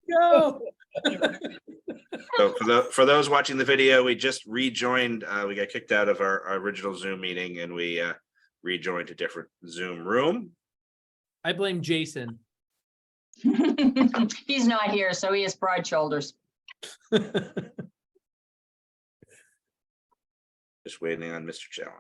Go. So for those watching the video, we just rejoined. We got kicked out of our original Zoom meeting, and we rejoined a different Zoom room. I blame Jason. He's not here, so he has broad shoulders. Just waiting on Mr. Challen.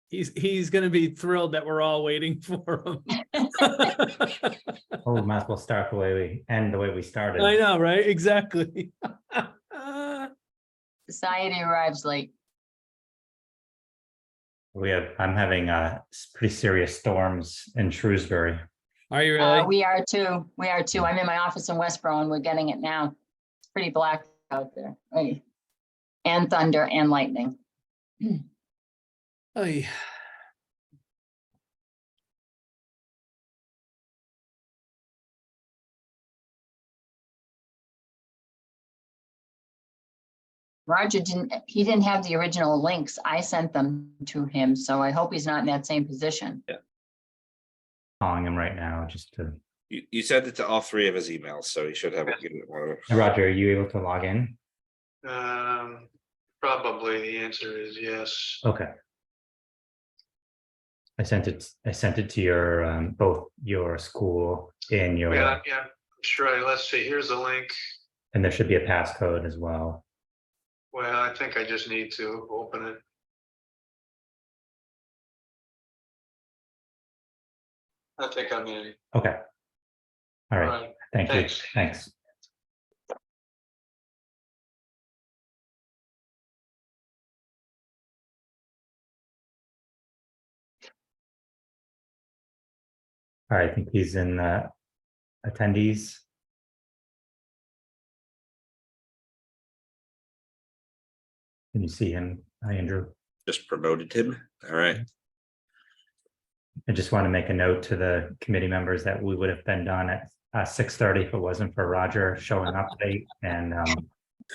He's going to be thrilled that we're all waiting for him. Oh, we might as well start the way we end the way we started. I know, right? Exactly. Society arrives late. I'm having pretty serious storms in Shrewsbury. Are you really? We are too. We are too. I'm in my office in Westboro and we're getting it now. It's pretty black out there. Right. And thunder and lightning. Oh, Roger didn't have the original links. I sent them to him, so I hope he's not in that same position. Yeah. Calling him right now just to. You sent it to all three of his emails, so he should have it. Roger, are you able to log in? Probably the answer is yes. Okay. I sent it to your both your school and your. Yeah, sure. Let's see. Here's the link. And there should be a passcode as well. Well, I think I just need to open it. I think I'm in. Okay. All right. All right. Thank Thanks. you. Thanks. All right, I think he's in attendees. Can you see him? Hi, Andrew. Just promoted him. All right. I just want to make a note to the committee members that we would have been done at 6:30 if it wasn't for Roger showing up late and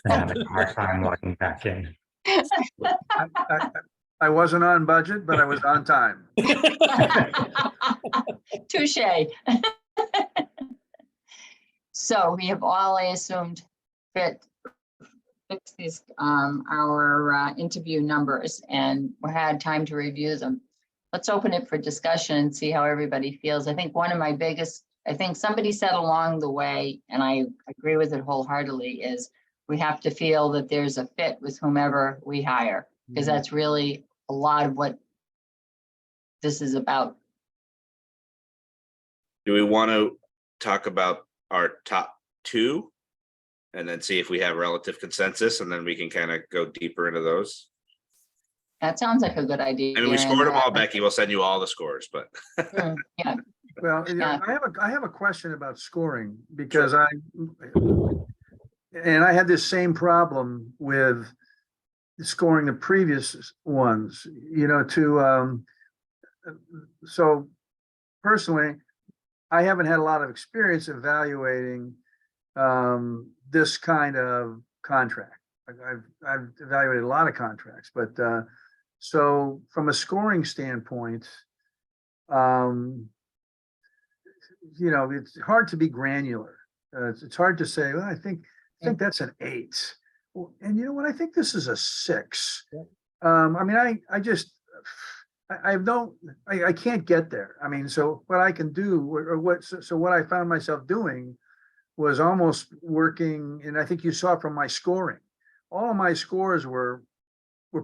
having a hard time logging back in. I wasn't on budget, but I was on time. Touche. So we have all, I assumed, fixed these our interview numbers, and we had time to review them. Let's open it for discussion and see how everybody feels. I think one of my biggest, I think somebody said along the way, and I agree with it wholeheartedly, is we have to feel that there's a fit with whomever we hire, because that's really a lot of what this is about. Do we want to talk about our top two and then see if we have relative consensus, and then we can kind of go deeper into those? That sounds like a good idea. I mean, we scored them all, Becky. We'll send you all the scores, but Yeah, Well, Yeah. I have a question about scoring because I had this same problem with scoring the previous ones, so personally, I haven't had a lot of experience evaluating this kind of contract. I've evaluated a lot of contracts, but so from a scoring standpoint, it's hard to be granular. It's hard to say, well, I think that's an 8. Well, and you know what? I think this is a 6. I mean, I can't get there. I mean, so what I can do, so what I found myself doing was almost working, and I think you saw from my scoring, all of my scores were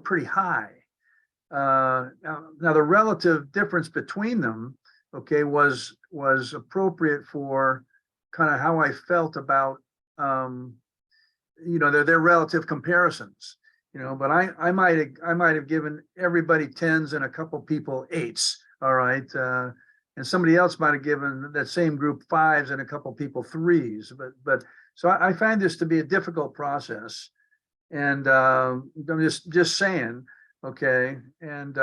pretty high. Now the relative difference between them, okay, was appropriate for kind of how I felt about, their relative comparisons, but I might have given everybody 10s and a couple people 8s. All right. And somebody else might have given that same group 5s and a couple people 3s. But so I find this to be a difficult process. And I'm just saying, okay. And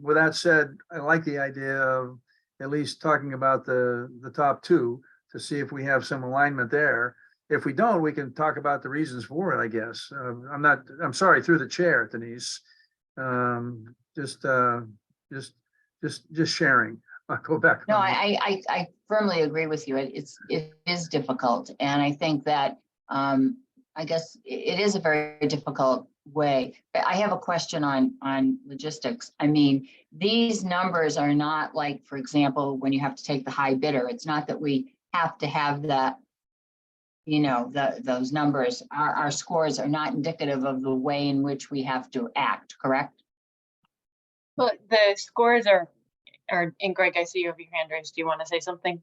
with that said, I like the idea of at least talking about the top 2 to see if we have some alignment there. If we don't, we can talk about the reasons for it, I guess. I'm sorry, through the chair, Denise. Just just sharing. I'll go back. No, on- I firmly agree with you. It is difficult. And I think that, I guess it is a very difficult way. But I have a question on logistics. I mean, these numbers are not like, for example, when you have to take the high bidder, it's not that we have to have that, you know, those numbers, our scores are not indicative of the way in which we have to act, correct? But the scores are, and Greg, I see you have your hand raised. Do you want to say something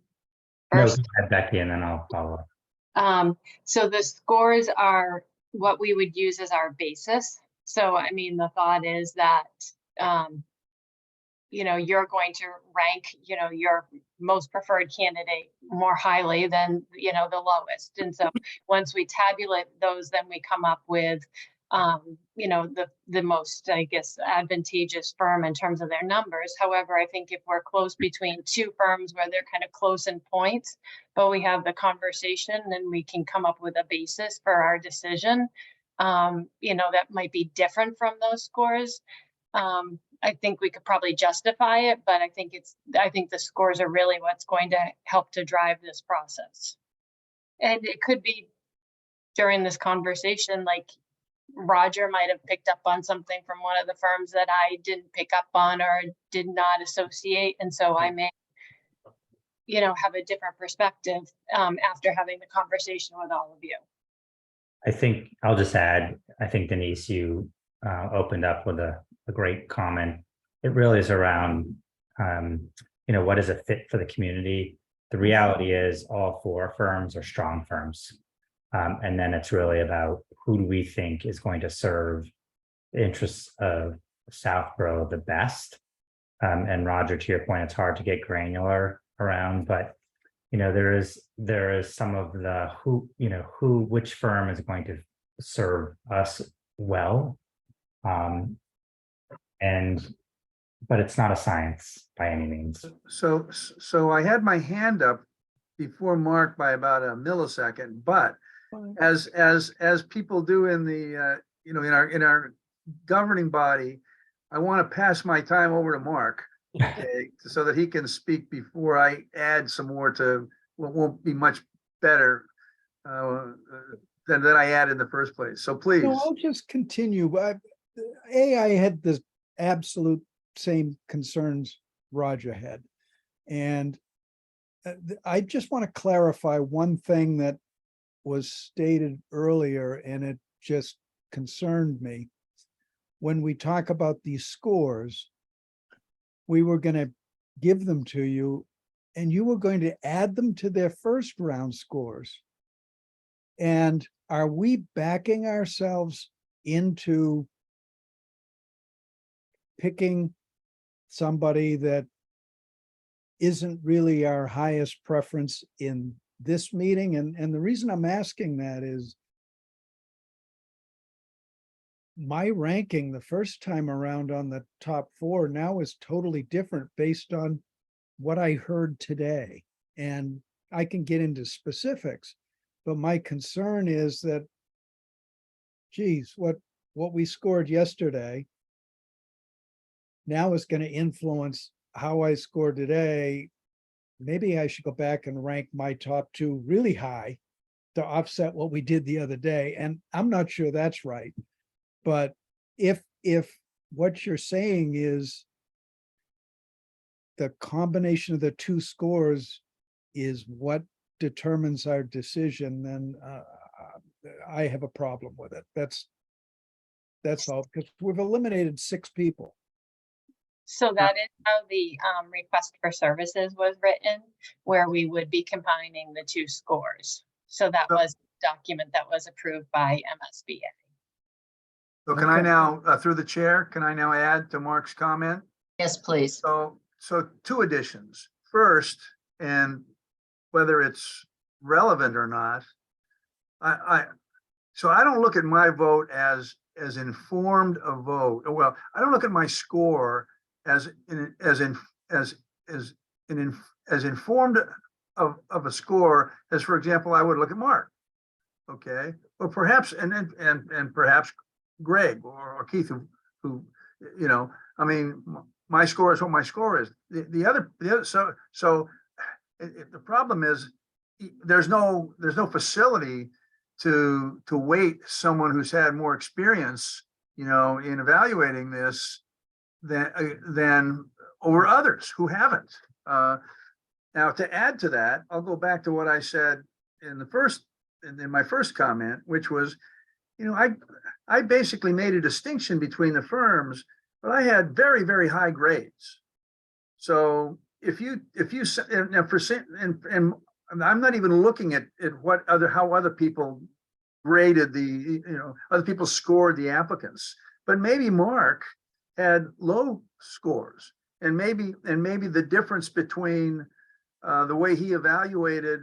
No, first? go ahead, Becky, and then I'll follow up. So the scores are what we would use as our basis. So, I mean, the thought is that, you know, you're going to rank, you know, your most preferred candidate more highly than, you know, the lowest. And so once we tabulate those, then we come up with, you know, the most, I guess, advantageous firm in terms of their numbers. However, I think if we're close between two firms where they're kind of close in points, but we have the conversation, then we can come up with a basis for our decision, you know, that might be different from those scores. I think we could probably justify it, but I think the scores are really what's going to help to drive this process. And it could be during this conversation, like Roger might have picked up on something from one of the firms that I didn't pick up on or did not associate. And so I may, you know, have a different perspective after having the conversation with all of you. I think I'll just add, I think Denise, you opened up with a great comment. It really is around, you know, what is a fit for the community? The reality is all four firms are strong firms. And then it's really about who do we think is going to serve the interests of Southborough the best. And Roger, to your point, it's hard to get granular around, but you know, there is some of the which firm is going to serve us well. But it's not a science by any means. So I had my hand up before Mark by about a millisecond, but as people do in the you know, in our governing body, I want to pass my time over to Mark, okay, so that he can speak before I add some more to what won't be much better than I add in the first place. So please. No, I'll just continue. I had the absolute same concerns Roger had. And I just want to clarify one thing that was stated earlier, and it just concerned me. When we talk about these scores, we were going to give them to you, and you were going to add them to their first round scores. And are we backing ourselves into picking somebody that isn't really our highest preference in this meeting? And the reason I'm asking that is my ranking the first time around on the top four now is totally different based on what I heard today. And I can get into specifics, but my concern is that, geez, what we scored yesterday now is going to influence how I score today. Maybe I should go back and rank my top two really high to offset what we did the other day. And I'm not sure that's right. But if what you're saying is the combination of the two scores is what determines our decision, then I have a problem with it. That's all, because we've eliminated 6 people. So that is how the request for services was written, where we would be combining the two scores. So that was a document that was approved by MSBA. So can I now, through the chair, can I now add to Mark's comment? Yes, please. So 2 additions. First, and whether it's relevant or not, I don't look at my vote as informed a vote. Well, I don't look at my score as informed of a score as, for example, I would look at Mark. Okay, or perhaps and perhaps Greg or Keith, who you know, I mean, my score is what my score is. The other, so the problem is there's no facility to weight someone who's had more experience, you know, in evaluating this than over others who haven't. Now, to add to that, I'll go back to what I said in my first comment, which was, you know, I basically made a distinction between the firms, but I had very, very high grades. So if you and I'm not even looking at how other people graded other people scored the applicants, but maybe Mark had low scores, and maybe the difference between the way he evaluated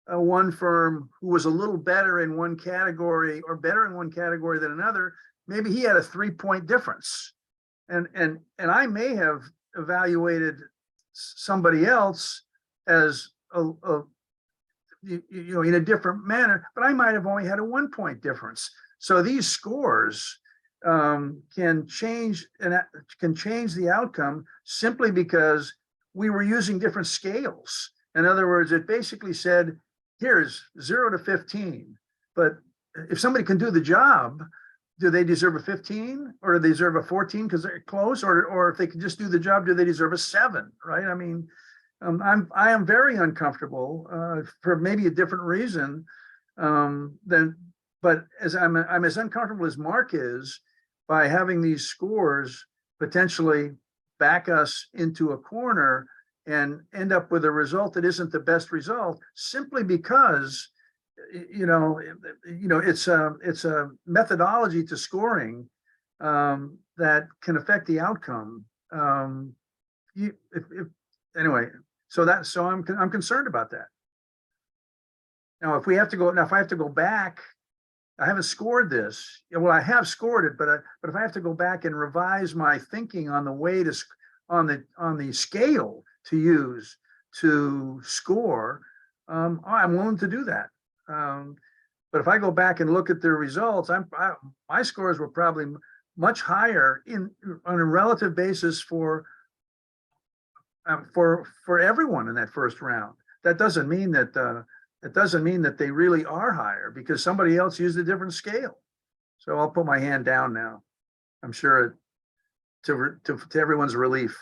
one firm who was a little better in one category or better in one category than another, maybe he had a 3-point difference. And I may have evaluated somebody else as in a different manner, but I might have only had a 1-point difference. So these scores can change the outcome simply because we were using different scales. In other words, it basically said, here's 0 to 15. But if somebody can do the job, do they deserve a 15 or do they deserve a 14 because they're close? Or if they can just do the job, do they deserve a 7? Right? I mean, I am very uncomfortable for maybe a different reason but as I'm as uncomfortable as Mark is by having these scores potentially back us into a corner and end up with a result that isn't the best result simply because it's a methodology to scoring that can affect the outcome. Anyway, so I'm concerned about that. Now, if I have to go back, I haven't scored this. Well, I have scored it, but if I have to go back and revise my thinking on the way to on the scale to use to score, I'm willing to do that. But if I go back and look at the results, my scores were probably much higher on a relative basis for everyone in that first round. That doesn't mean that they really are higher because somebody else used a different scale. So I'll put my hand down now. I'm sure to everyone's relief.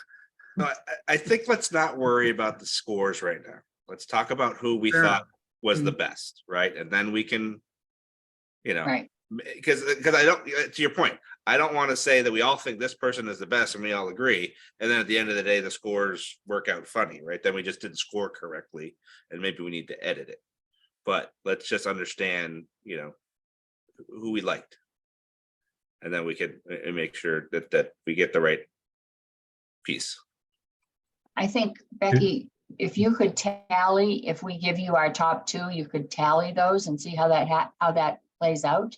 No, I think let's not worry about the scores right now. Let's talk about who we thought was the best, right? And then we can, Right. because I don't, to your point, I don't want to say that we all think this person is the best and we all agree. And then at the end of the day, the scores work out funny, right? Then we just didn't score correctly and maybe we need to edit it. But let's just understand, who we liked. And then we can make sure that we get the right piece. I think, Becky, if you could tally, if we give you our top 2, you could tally those and see how that plays out.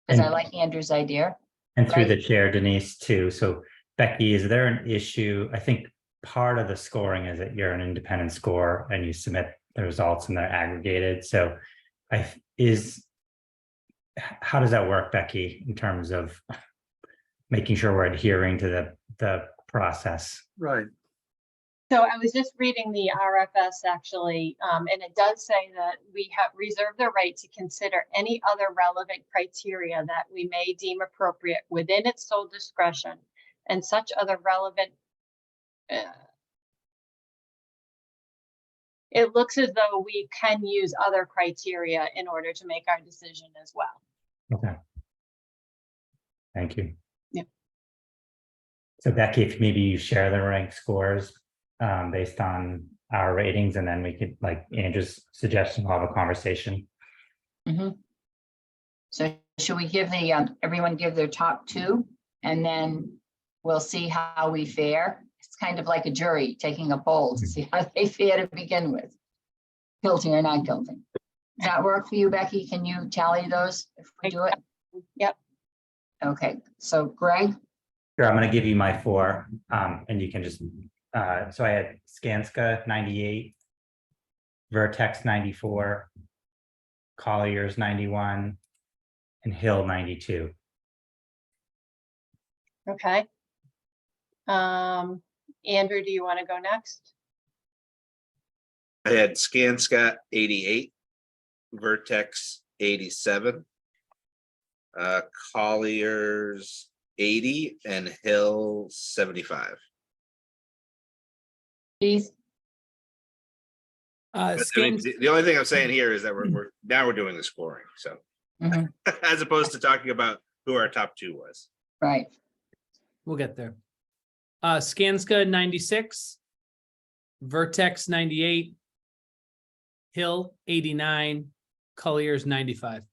Because I like Andrew's idea. And through Right. the chair, Denise, too. So Becky, is there an issue? I think part of the scoring is that you're an independent score and you submit the results and they're aggregated. So how does that work, Becky, in terms of making sure we're adhering to the process? Right. So I was just reading the RFS actually, and it does say that we have reserved the right to consider any other relevant criteria that we may deem appropriate within its sole discretion, and such other relevant. It looks as though we can use other criteria in order to make our decision as well. Okay. Thank you. Yeah. So Becky, if maybe you share the rank scores based on our ratings, and then we could, like Andrew's suggestion, we'll have a conversation. Mm-hmm. So should we give everyone give their top 2 and then we'll see how we fare? It's kind of like a jury taking a poll to see how they fare to begin with. Guilty or not guilty. Does that work for you, Becky? Can you tally those if we do it? Yep. Okay, so Greg? Sure, I'm going to give you my 4 and you can just, so I had Skanska 98, Vertex 94, Collier's 91, and Hill 92. Okay. Andrew, do you want to go next? I had Scanscott 88, Vertex 87, Collier's 80, and Hill 75. Keith, But, I mean, Scans, the only thing I'm saying here is that we're now doing the scoring. So Mhm. as opposed to talking about who our top two was. right, we'll get there. Skanska 96, Vertex 98, Hill 89, Collier's 95.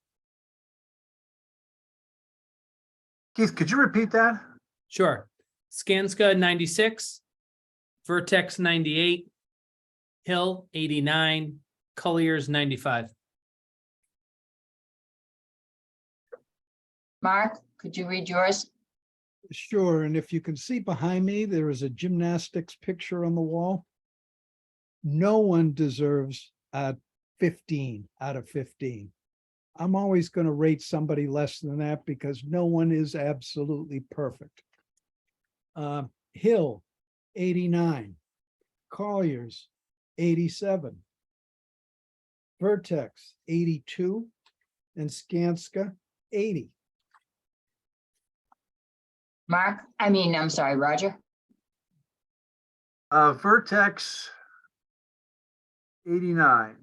Keith, could you repeat that? Sure. Skanska 96, Vertex 98, Hill 89, Collier's 95. Mark, could you read yours? Sure, and if you can see behind me, there is a gymnastics picture on the wall. No one deserves a 15 out of 15. I'm always going to rate somebody less than that because no one is absolutely perfect. Hill, 89. Collier's, 87. Vertex, 82. And Skanska, 80. Mark, I'm sorry, Roger. Vertex 89,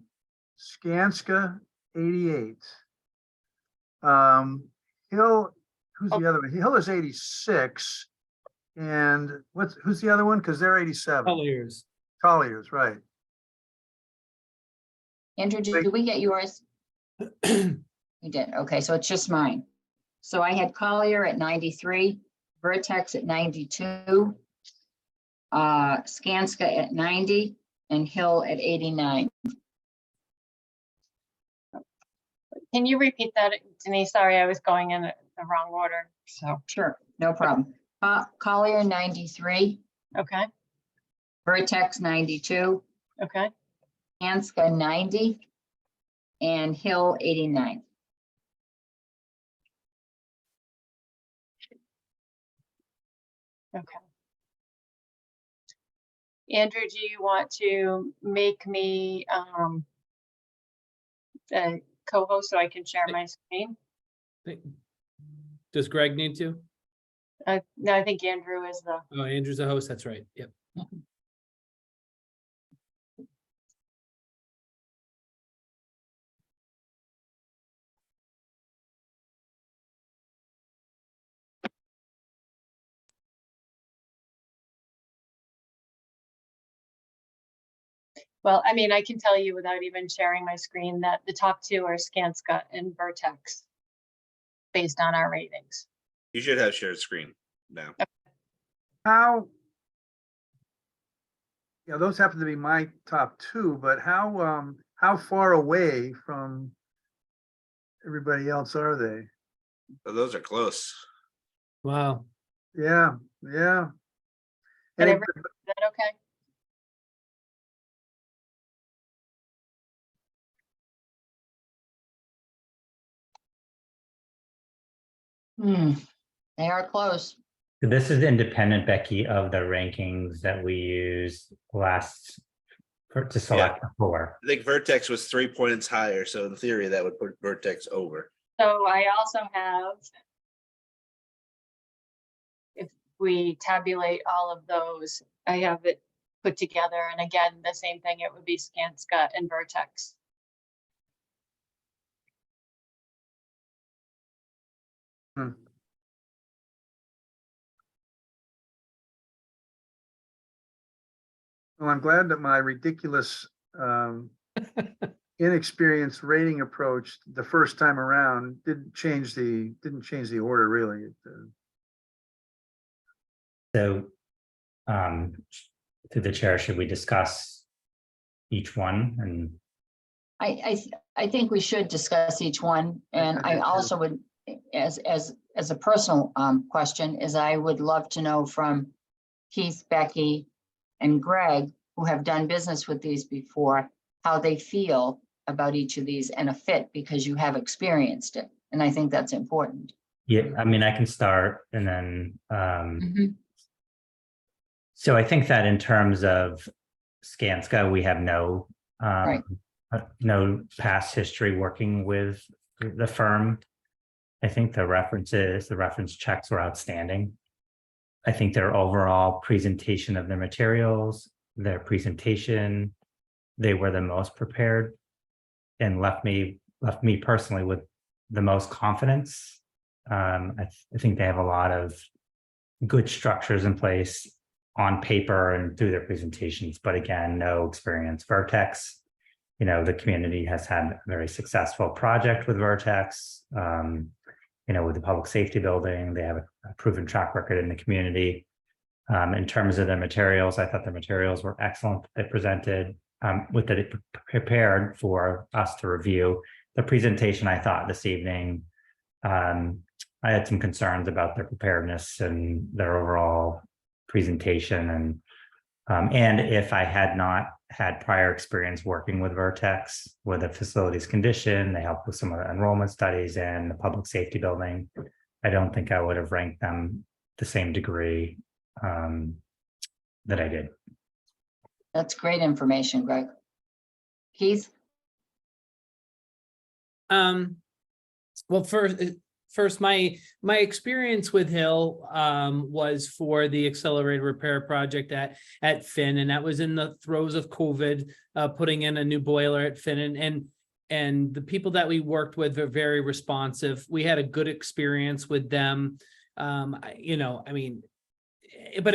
Skanska 88. Hill, who's the other one? Hill is 86. And who's the other one? Because they're 87. Collier's. Collier's, right. Andrew, did we get yours? We did. Okay, so it's just mine. So I had Collier at 93, Vertex at 92, Skanska at 90, and Hill at 89. Can you repeat that, Denise? Sorry, I was going in the wrong order. So, Sure, no problem. Collier 93, okay, Vertex 92, okay. Skanska 90, and Hill 89. Okay. Andrew, do you want to make me the co-host so I can share my screen? Does Greg need to? No, I think Andrew is the, Oh, Andrew's the host. That's right. Yep. well, I can tell you without even sharing my screen that the top two are Skanska and Vertex based on our ratings. You should have shared screen now. How? Yeah, those happen to be my top two, but how far away from everybody else are they? So those are close. Wow. Yeah, yeah. But Any- is that okay? They are close. So this is independent, Becky, of the rankings that we used to select the four. I think Vertex was 3 points higher, so in theory that would put Vertex over. So I also have, if we tabulate all of those, I have it put together. And again, the same thing, it would be Skanska and Vertex. Well, I'm glad that my ridiculous, inexperienced rating approach the first time around didn't change the order really. So through the chair, should we discuss each one? And I think we should discuss each one, and I also would, as a personal question, is I would love to know from Keith, Becky, and Greg, who have done business with these before, how they feel about each of these and a fit, because you have experienced it, and I think that's important. yeah, I mean, I can start and then So I think that in terms of Skanska, we have Right. no past history working with the firm. I think the reference checks were outstanding. I think their overall presentation of their materials, their presentation, they were the most prepared and left me personally with the most confidence. I think they have a lot of good structures in place on paper and through their presentations, but again, no experience. Vertex, the community has had a very successful project with Vertex. With the public safety building, they have a proven track record in the community. In terms of their materials, I thought the materials were excellent. They presented with it prepared for us to review. The presentation I thought this evening, I had some concerns about their preparedness and their overall presentation, and if I had not had prior experience working with Vertex, with the facilities condition, they helped with some of the enrollment studies and the public safety building, I don't think I would have ranked them the same degree that I did. That's great information, Greg. Keith? Well, first, my experience with Hill was for the accelerated repair project at Finn, and that was in the throes of COVID, putting in a new boiler at Finn, and the people that we worked with were very responsive. We had a good experience with them. But it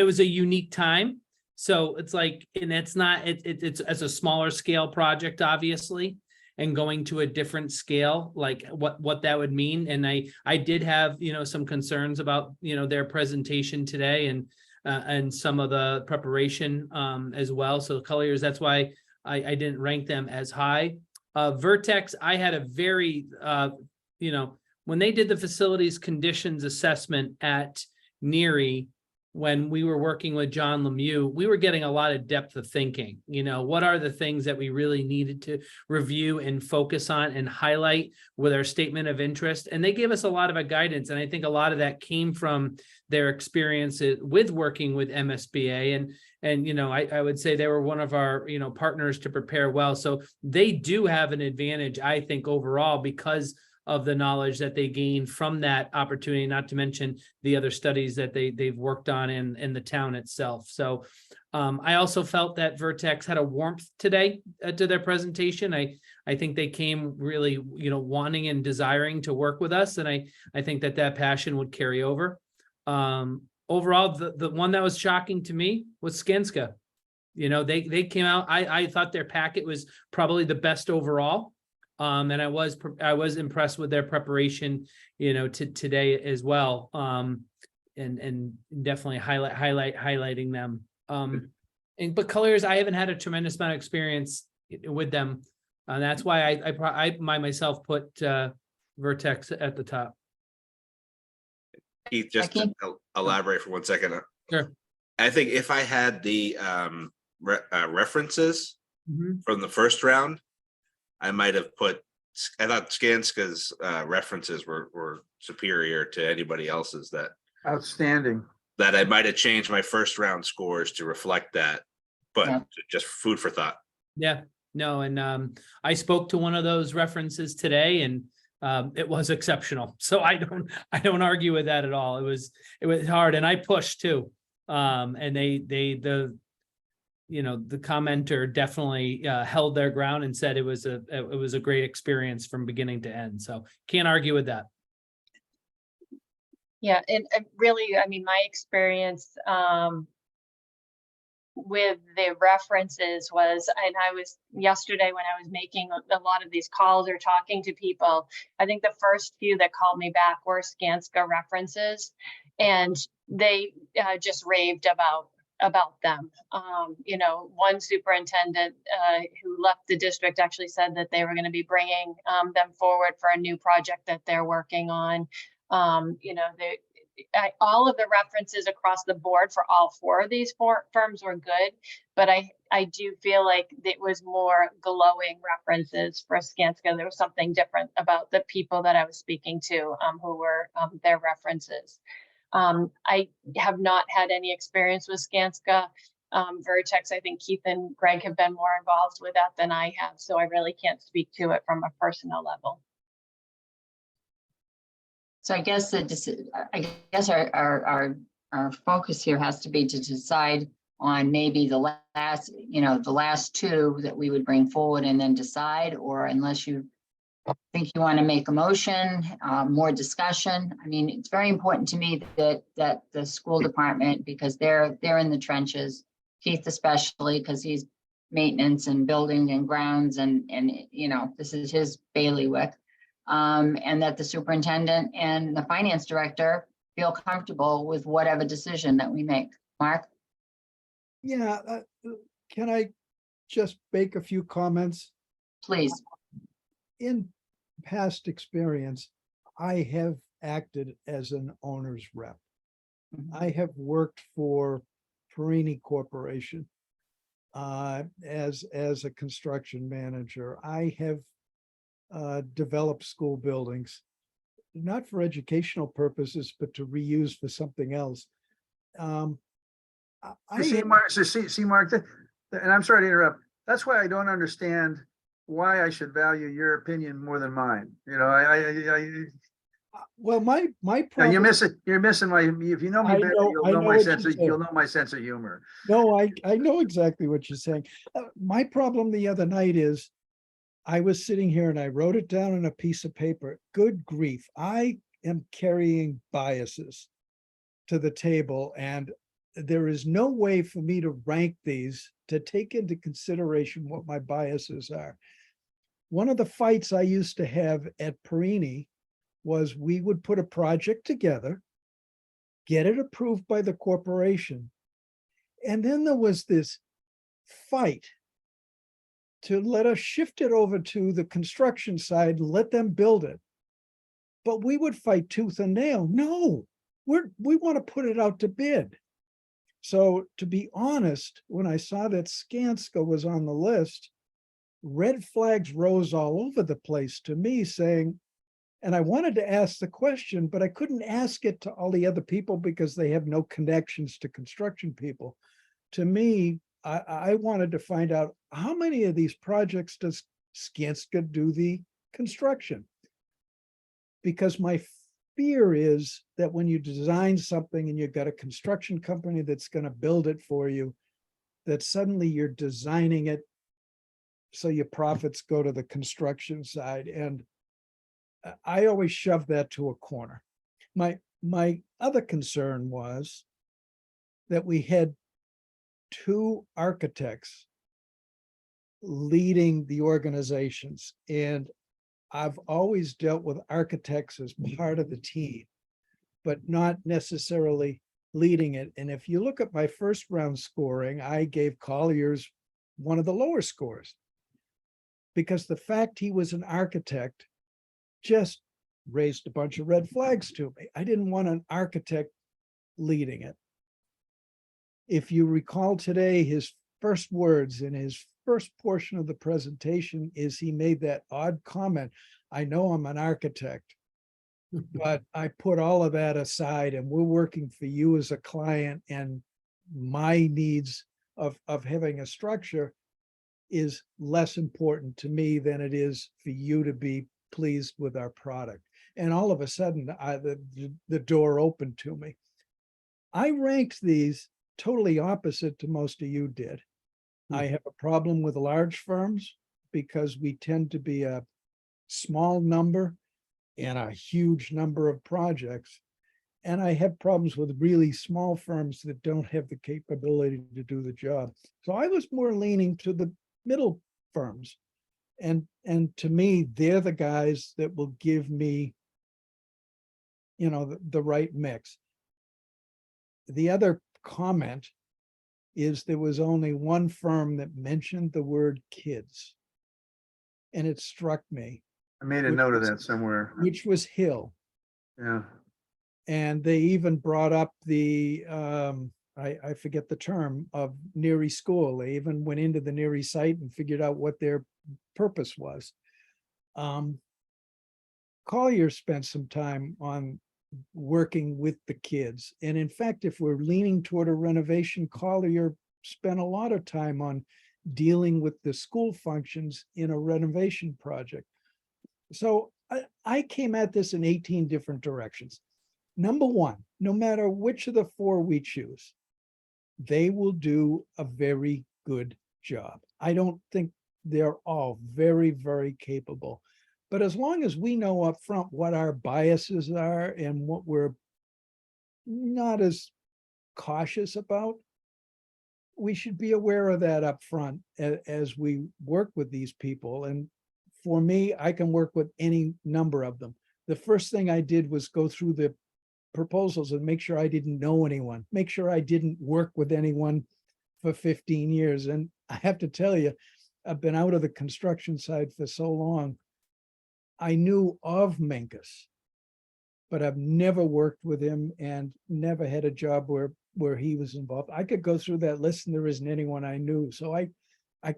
was a unique time. So it's like, and it's not, it's as a smaller scale project, obviously, and going to a different scale, like what that would mean. And I did have, some concerns about, their presentation today and some of the preparation as well. So Colliers, that's why I didn't rank them as high. Vertex, I had a very, when they did the facilities conditions assessment at NERI, when we were working with John Lemieux, we were getting a lot of depth of thinking. What are the things that we really needed to review and focus on and highlight with our statement of interest? And they gave us a lot of a guidance. And I think a lot of that came from their experiences with working with MSBA. And I would say they were one of our, partners to prepare well. So they do have an advantage, I think, overall, because of the knowledge that they gained from that opportunity, not to mention the other studies that they've worked on in the town itself. So I also felt that Vertex had a warmth today to their presentation. I think they came really, wanting and desiring to work with us. And I think that passion would carry over. Overall, the one that was shocking to me was Skanska. They came out, I thought their packet was probably the best overall. And I was impressed with their preparation, today as well. And definitely highlighting them. But Colliers, I haven't had a tremendous amount of experience with them. And that's why I myself put Vertex at the top. Keith, just to elaborate for 1 second. Sure. I think if I had the references from the first round, I might have I thought Skanska's references were superior to anybody else's Outstanding. that I might have changed my first round scores to reflect that, but just food for thought. Yeah, no. And I spoke to one of those references today, and it was exceptional. So I don't argue with that at all. It was hard, and I pushed too. And the commenter definitely held their ground and said it was a great experience from beginning to end. So can't argue with that. Yeah, and really, my experience with the references was, and I was yesterday when I was making a lot of these calls or talking to people, I think the first few that called me back were Skanska references, and they just raved about them. One superintendent who left the district actually said that they were going to be bringing them forward for a new project that they're working on. All of the references across the board for all four of these firms were good, but I do feel like it was more glowing references for Skanska. There was something different about the people that I was speaking to who were their references. I have not had any experience with Skanska. Vertex, I think Keith and Greg have been more involved with that than I have, so I really can't speak to it from a personal level. So I guess our focus here has to be to decide on maybe the last two that we would bring forward and then decide, or unless you think you want to make a motion, more discussion. I mean, it's very important to me that the school department, because they're in the trenches, Keith especially, because he's maintenance and building and grounds and this is his bailiwick. And that the superintendent and the finance director feel comfortable with whatever decision that we make. Mark? Yeah, can I just make a few comments? Please. In past experience, I have acted as an owner's rep. I have worked for Perini Corporation as a construction manager. I have developed school buildings, not for educational purposes, but to reuse for something else. See, Mark, and I'm sorry to interrupt. That's why I don't understand why I should value your opinion more than mine. Well, my Now, problem. you're missing my, if you know me better, you'll know my sense of, you'll know my sense of humor. No, I know exactly what you're saying. My problem the other night is I was sitting here and I wrote it down on a piece of paper. Good grief, I am carrying biases to the table, and there is no way for me to rank these to take into consideration what my biases are. One of the fights I used to have at Perini was we would put a project together, get it approved by the corporation, and then there was this fight to let us shift it over to the construction side and let them build it. But we would fight tooth and nail. No, we want to put it out to bid. So to be honest, when I saw that Skanska was on the list, red flags rose all over the place to me saying, and I wanted to ask the question, but I couldn't ask it to all the other people because they have no connections to construction people. To me, I wanted to find out how many of these projects does Skanska do the construction? Because my fear is that when you design something and you've got a construction company that's going to build it for you, that suddenly you're designing it so your profits go to the construction side. And I always shove that to a corner. My other concern was that we had two architects leading the organizations, and I've always dealt with architects as part of the team, but not necessarily leading it. And if you look at my first round scoring, I gave Collier's one of the lower scores because the fact he was an architect just raised a bunch of red flags to me. I didn't want an architect leading it. If you recall today, his first words in his first portion of the presentation is he made that odd comment, I know I'm an architect, but I put all of that aside and we're working for you as a client, and my needs of having a structure is less important to me than it is for you to be pleased with our product. And all of a sudden, the door opened to me. I ranked these totally opposite to most of you did. I have a problem with large firms because we tend to be a small number and a huge number of projects. And I have problems with really small firms that don't have the capability to do the job. So I was more leaning to the middle firms. And to me, they're the guys that will give me, the right mix. The other comment is there was only one firm that mentioned the word kids. And it struck me. I made a note of that somewhere. Which was Hill. Yeah. And they even brought up the, I forget the term, of Neary School. They even went into the Neary site and figured out what their purpose was. Collier spent some time on working with the kids. And in fact, if we're leaning toward a renovation, Collier spent a lot of time on dealing with the school functions in a renovation project. So I came at this in 18 different directions. Number one, no matter which of the four we choose, they will do a very good job. I don't think they're all very, very capable. But as long as we know up front what our biases are and what we're not as cautious about, we should be aware of that up front as we work with these people. And for me, I can work with any number of them. The first thing I did was go through the proposals and make sure I didn't know anyone, make sure I didn't work with anyone for 15 years. And I have to tell you, I've been out of the construction side for so long. I knew of Minkus, but I've never worked with him and never had a job where he was involved. I could go through that list and there isn't anyone I knew. So I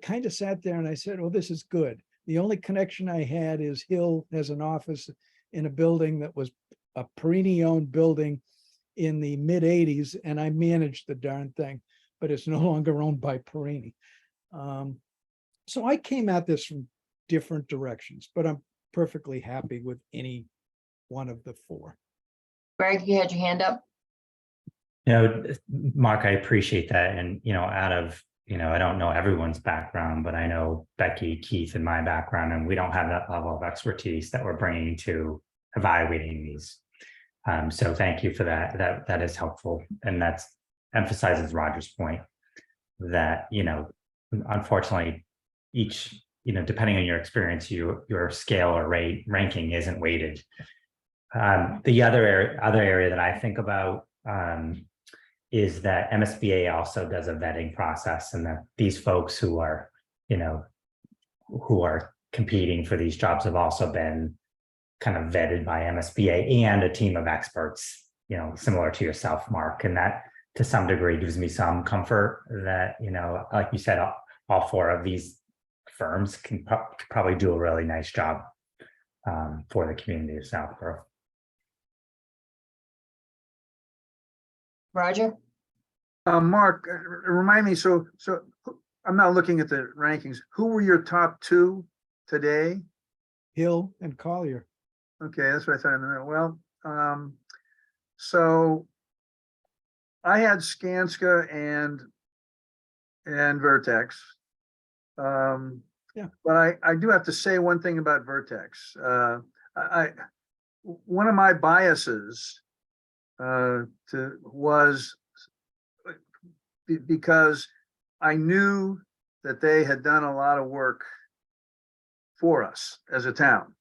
kind of sat there and I said, oh, this is good. The only connection I had is Hill has an office in a building that was a Perini-owned building in the mid-'80s, and I managed the darn thing, but it's no longer owned by Perini. So I came at this from different directions, but I'm perfectly happy with any one of the four. Greg, you had your hand up? You know, Mark, I appreciate that. And, you know, out of, you know, I don't know everyone's background, but I know Becky, Keith, and my background, and we don't have that level of expertise that we're bringing to evaluating these. So thank you for that. That is helpful. And that's emphasizes Roger's point that, you know, unfortunately, each, you know, depending on your experience, your scale or ranking isn't weighted. The other area that I think about is that MSBA also does a vetting process, and that these folks who are, you know, who are competing for these jobs have also been kind of vetted by MSBA and a team of experts, you know, similar to yourself, Mark. And that to some degree gives me some comfort that, you know, like you said, all four of these firms can probably do a really nice job for the community of Southborough. Roger? Mark, remind me, so I'm not looking at the rankings. Who were your top two today? Hill and Collier. Okay, that's what I thought in the middle. Well, so I had Skanska and Vertex. Yeah. But I do have to say one thing about Vertex. One of my biases was because I knew that they had done a lot of work for us as a town.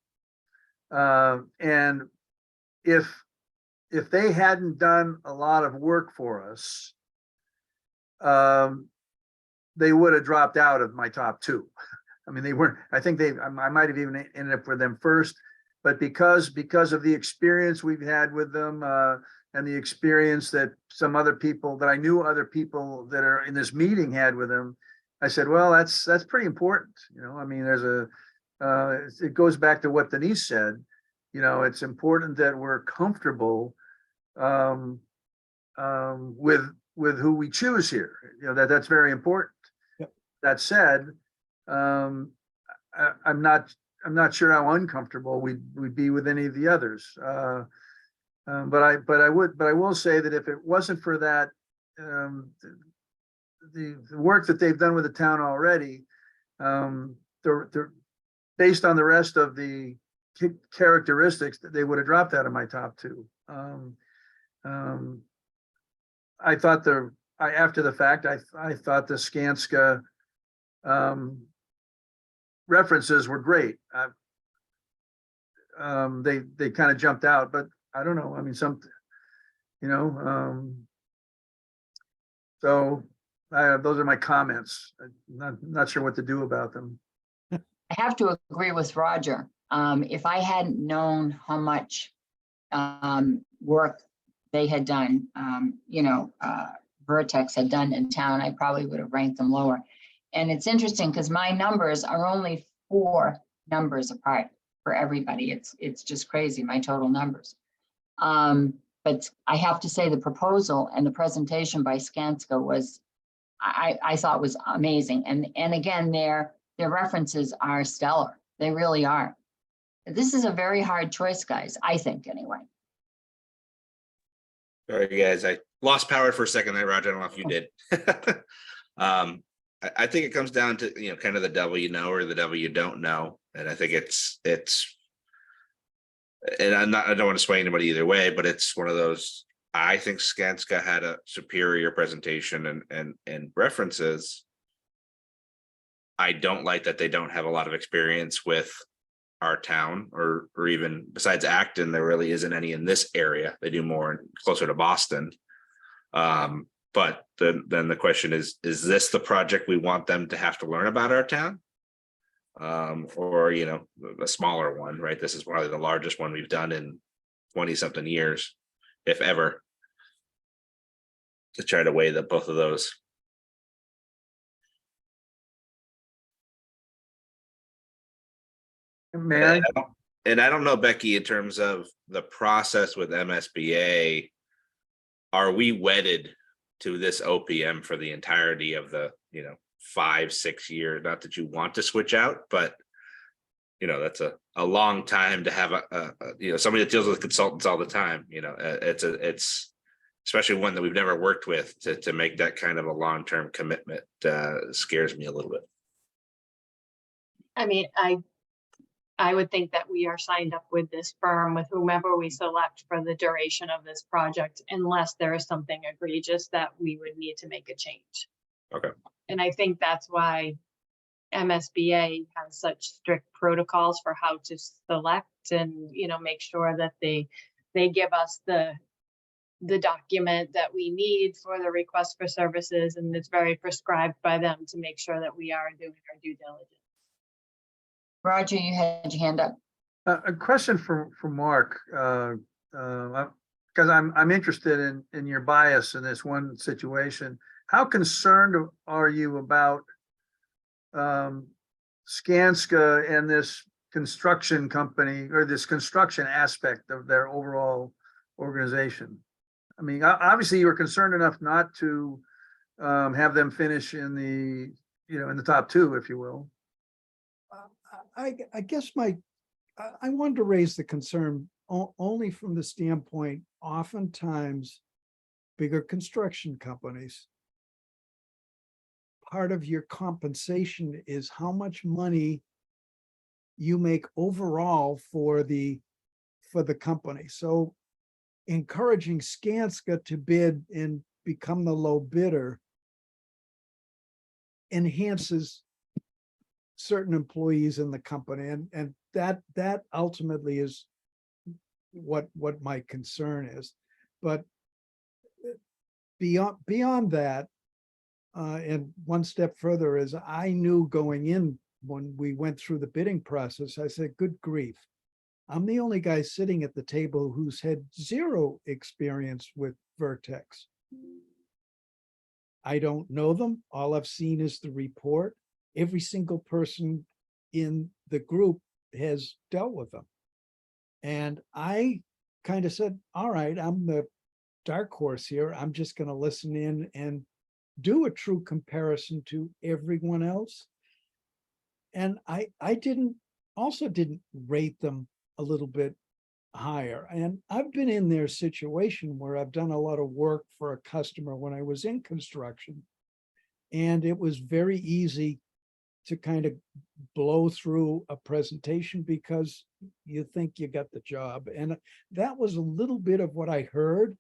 And if they hadn't done a lot of work for us, they would have dropped out of my top two. I mean, they weren't, I think I might have even ended up with them first, but because of the experience we've had with them, and the experience that some other people that I knew, other people that are in this meeting had with them, I said, well, that's pretty important. You know, I mean, it goes back to what Denise said, you know, it's important that we're comfortable with who we choose here. You know, that's very important. Yep. That said, I'm not sure how uncomfortable we'd be with any of the others. But I will say that if it wasn't for that, the work that they've done with the town already, they're based on the rest of the characteristics that they would have dropped out of my top two. I thought after the fact, I thought the Skanska references were great. They kind of jumped out, but I don't know. I mean, so those are my comments. I'm not sure what to do about them. I have to agree with Roger. If I hadn't known how much work they had done, Vertex had done in town, I probably would have ranked them lower. And it's interesting because my numbers are only 4 numbers apart for everybody. It's just crazy, my total numbers. But I have to say the proposal and the presentation by Skanska was, I thought was amazing. And again, their references are stellar. They really are. This is a very hard choice, guys, I think anyway. Sorry, guys, I lost power for a second there, Roger. I don't know if you did. I think it comes down to, you know, kind of the devil you know or the devil you don't know. And I think it's, and I don't want to sway anybody either way, but it's one of those, I think Skanska had a superior presentation and references. I don't like that they don't have a lot of experience with our town or even besides Acton, there really isn't any in this area. They do more closer to Boston. But then the question is this the project we want them to have to learn about our town? Or, you know, a smaller one, right? This is probably the largest one we've done in 20 something years, if ever, to try to weigh both of those. May I? And I don't know, Becky, in terms of the process with MSBA, are we wedded to this OPM for the entirety of the, you know, 5-6 years? Not that you want to switch out, but you know, that's a long time to have a you know, somebody that deals with consultants all the time. You know, it's especially one that we've never worked with to make that kind of a long-term commitment scares me a little bit. I mean, I would think that we are signed up with this firm, with whomever we select for the duration of this project, unless there is something egregious that we would need to make a change. Okay. And I think that's why MSBA has such strict protocols for how to select and, you know, make sure that they give us the document that we need for the request for services, and it's very prescribed by them to make sure that we are doing our due diligence. Roger, you had your hand up. A question for Mark, because I'm interested in your bias in this one situation. How concerned are you about Skanska and this construction company or this construction aspect of their overall organization? I mean, obviously you were concerned enough not to have them finish in the, you know, in the top two, if you will. I guess I wanted to raise the concern only from the standpoint, oftentimes bigger construction companies, part of your compensation is how much money you make overall for the company. So encouraging Skanska to bid and become the low bidder enhances certain employees in the company, and that ultimately is what my concern is. But beyond that, and one step further is I knew going in when we went through the bidding process, I said, good grief, I'm the only guy sitting at the table who's had zero experience with Vertex. I don't know them. All I've seen is the report. Every single person in the group has dealt with them. And I kind of said, all right, I'm the dark horse here. I'm just going to listen in and do a true comparison to everyone else. And I also didn't rate them a little bit higher. And I've been in their situation where I've done a lot of work for a customer when I was in construction. And it was very easy to kind of blow through a presentation because you think you got the job. And that was a little bit of what I heard.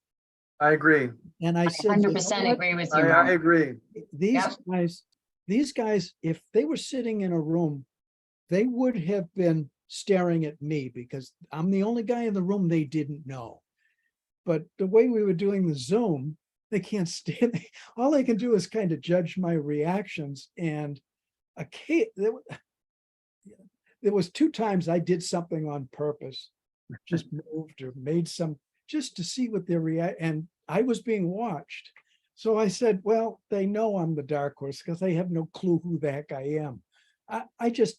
I agree. And I said, 100% agree with you. I agree. These guys, if they were sitting in a room, they would have been staring at me because I'm the only guy in the room they didn't know. But the way we were doing the Zoom, they can't stand. All they can do is kind of judge my reactions. And there was 2 times I did something on purpose, just moved or made some, just to see what their react, and I was being watched. So I said, well, they know I'm the dark horse because they have no clue who the heck I am. I just,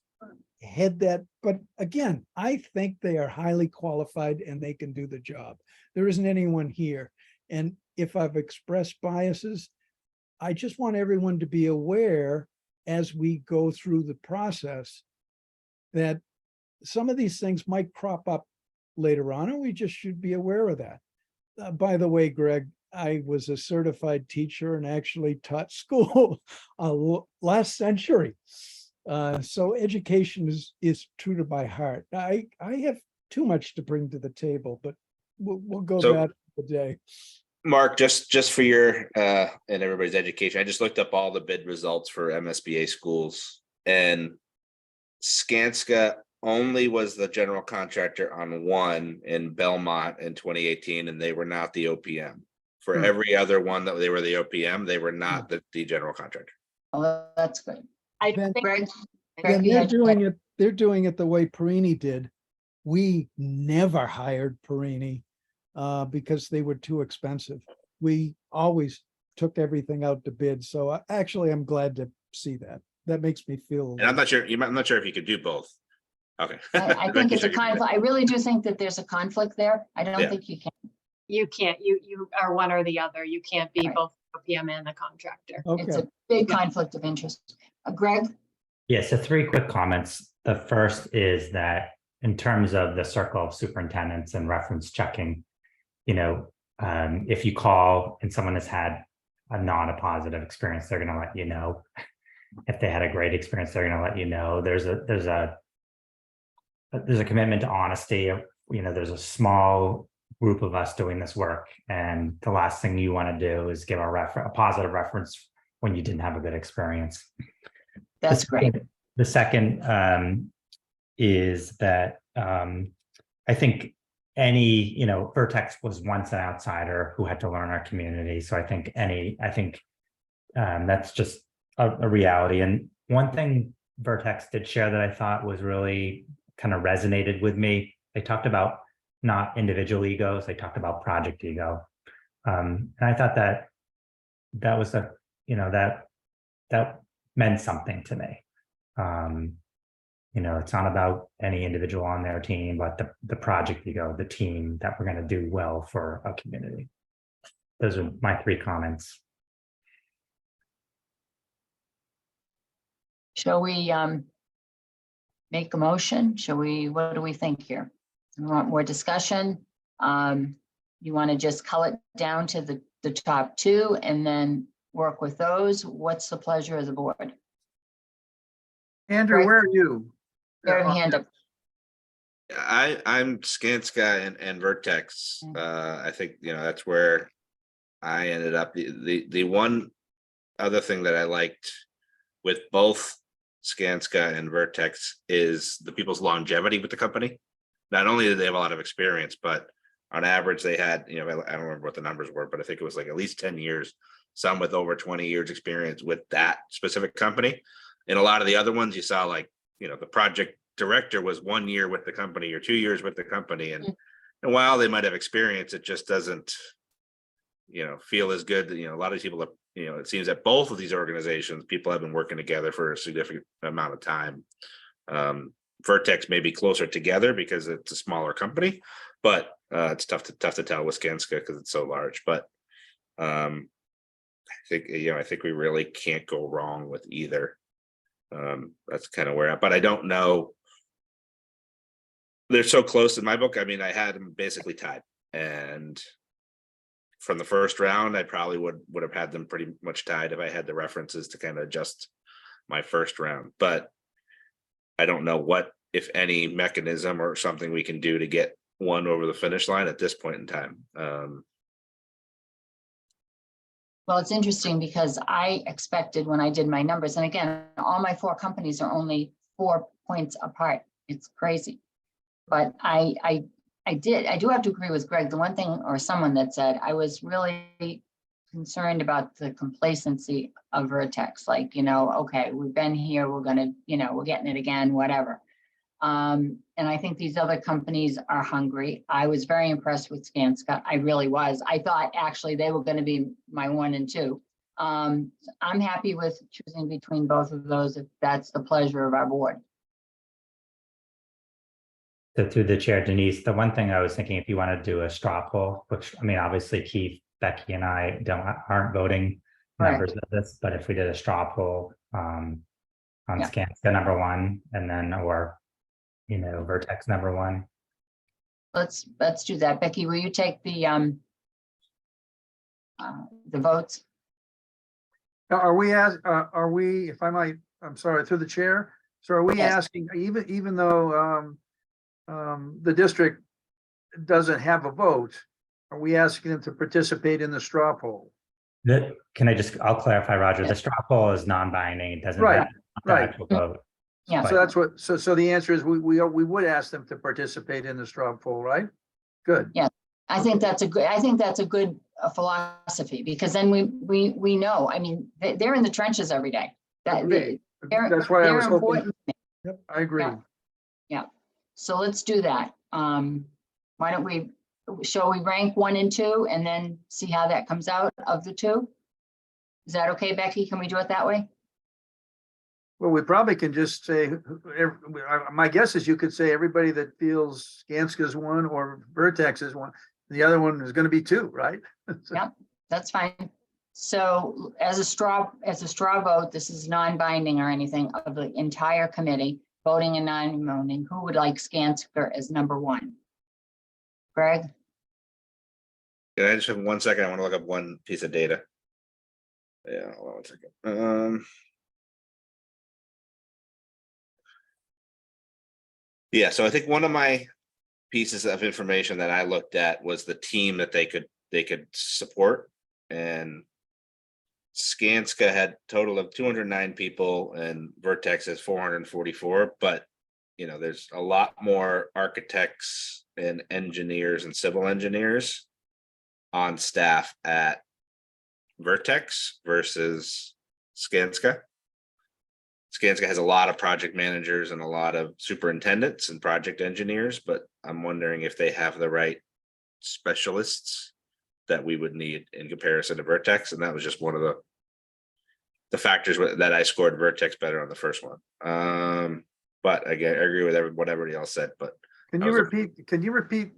head that, but again, I think they are highly qualified and they can do the job. There isn't anyone here. And if I've expressed biases, I just want everyone to be aware as we go through the process that some of these things might crop up later on, and we just should be aware of that. By the way, Greg, I was a certified teacher and actually taught school last century. So education is true to my heart. I have too much to bring to the table, but we'll go So- that the day. Mark, just for your and everybody's education, I just looked up all the bid results for MSBA schools, and Skanska only was the general contractor on one in Belmont in 2018, and they were not the OPM. For every other one that they were the OPM, they were not the general contractor. Oh, that's good. I Then- think Greg? Then Greg, you they're had- doing it the way Perini did. We never hired Perini because they were too expensive. We always took everything out to bid. So actually, I'm glad to see that. That makes me feel. And I'm not sure, I'm not sure if you could do both. Okay. I think it's a conflict. I really do think that there's a conflict there. I don't Yeah. think you can. you can't, you are one or the other. You can't be Right. both OPM and the contractor. It's Okay, a big conflict of interest. Greg? Yeah, so 3 quick comments. The first is that in terms of the circle of superintendents and reference checking, if you call and someone has had a positive experience, they're going to let you know. If they had a great experience, they're going to let you know. There's a commitment to honesty. There's a small group of us doing this work, and the last thing you want to do is give a positive reference when you didn't have a good experience. That's great. The second is that I think Vertex was once an outsider who had to learn our community. So I think that's just a reality. And one thing Vertex did share that I thought was really kind of resonated with me. They talked about not individual egos. They talked about project ego. And I thought that was that meant something to me. It's not about any individual on their team, but the project ego, the team that we're going to do well for a community. Those are my 3 comments. Shall we make a motion? What do we think here? We want more discussion? You want to just cull it down to the top 2 and then work with those? What's the pleasure of the board? Andrew, Greg? where are you? Your hand up. I'm Skanska and Vertex. I think, that's where I ended up. The one other thing that I liked with both Skanska and Vertex is the people's longevity with the company. Not only did they have a lot of experience, but on average they had, I don't remember what the numbers were, but I think it was like at least 10 years, some with over 20 years experience with that specific company. And a lot of the other ones you saw, like, the project director was 1 year with the company or 2 years with the company. And while they might have experience, it just doesn't, feel as good. A lot of people, it seems that both of these organizations, people have been working together for a significant amount of time. Vertex may be closer together because it's a smaller company, but it's tough to tell with Skanska because it's so large. But I think we really can't go wrong with either. That's kind of where, but I don't know. They're so close in my book. I mean, I had them basically tied, and from the first round, I probably would have had them pretty much tied if I had the references to kind of adjust my first round. But I don't know what, if any, mechanism or something we can do to get one over the finish line at this point in time. Well, it's interesting because I expected when I did my numbers, and again, all my 4 companies are only 4 points apart. It's crazy. But I do have to agree with Greg. The one thing, or someone that said, I was really concerned about the complacency of Vertex. Like, okay, we've been here, we're gonna, we're getting it again, whatever. And I think these other companies are hungry. I was very impressed with Skanska. I really was. I thought actually they were going to be my 1 and 2. I'm happy with choosing between both of those if that's the pleasure of our board. So through the chair, Denise, the one thing I was thinking, if you want to do a straw poll, which, I mean, obviously Keith, Becky and I aren't voting Right. members of this, but if we did a straw poll on Yeah. Skanska number one, and then, or, you know, Vertex number one. Let's do that. Becky, will you take the votes? Now, are we, if I might, I'm sorry, through the chair, so are we Yes. asking, even though the district doesn't have a vote, are we asking them to participate in the straw poll? I'll clarify, Roger, the straw poll is non-binding, it doesn't Right, have the right. actual vote. Yeah. So that's what, so the answer is we would ask them to participate in the straw poll, right? Good. I think that's a good philosophy, because then we know, I mean, they're in the trenches every day. Agreed. They're- That's why I they're was hoping, important. I agree. Yeah. So let's do that. Why don't shall we rank 1 and 2 and then see how that comes out of the 2? Is that okay, Becky? Can we do it that way? Well, we probably can just say, my guess is you could say everybody that feels Skanska's one or Vertex is one, the other one is gonna be 2, right? Yeah. That's fine. So as a straw vote, this is non-binding or anything of the entire committee, voting and non-voting. Who would like Skanska as number 1? Greg? Can I just have 1 second? I want to look up one piece of data. Yeah, hold on 1 second. Yeah, so I think one of my pieces of information that I looked at was the team that they could support, and Skanska had a total of 209 people and Vertex has 444, but you know, there's a lot more architects and engineers and civil engineers on staff at Vertex versus Skanska. Skanska has a lot of project managers and a lot of superintendents and project engineers, but I'm wondering if they have the right specialists that we would need in comparison to Vertex. And that was just one of the factors that I scored Vertex better on the first one. But again, I agree with what everybody else said, but Can you repeat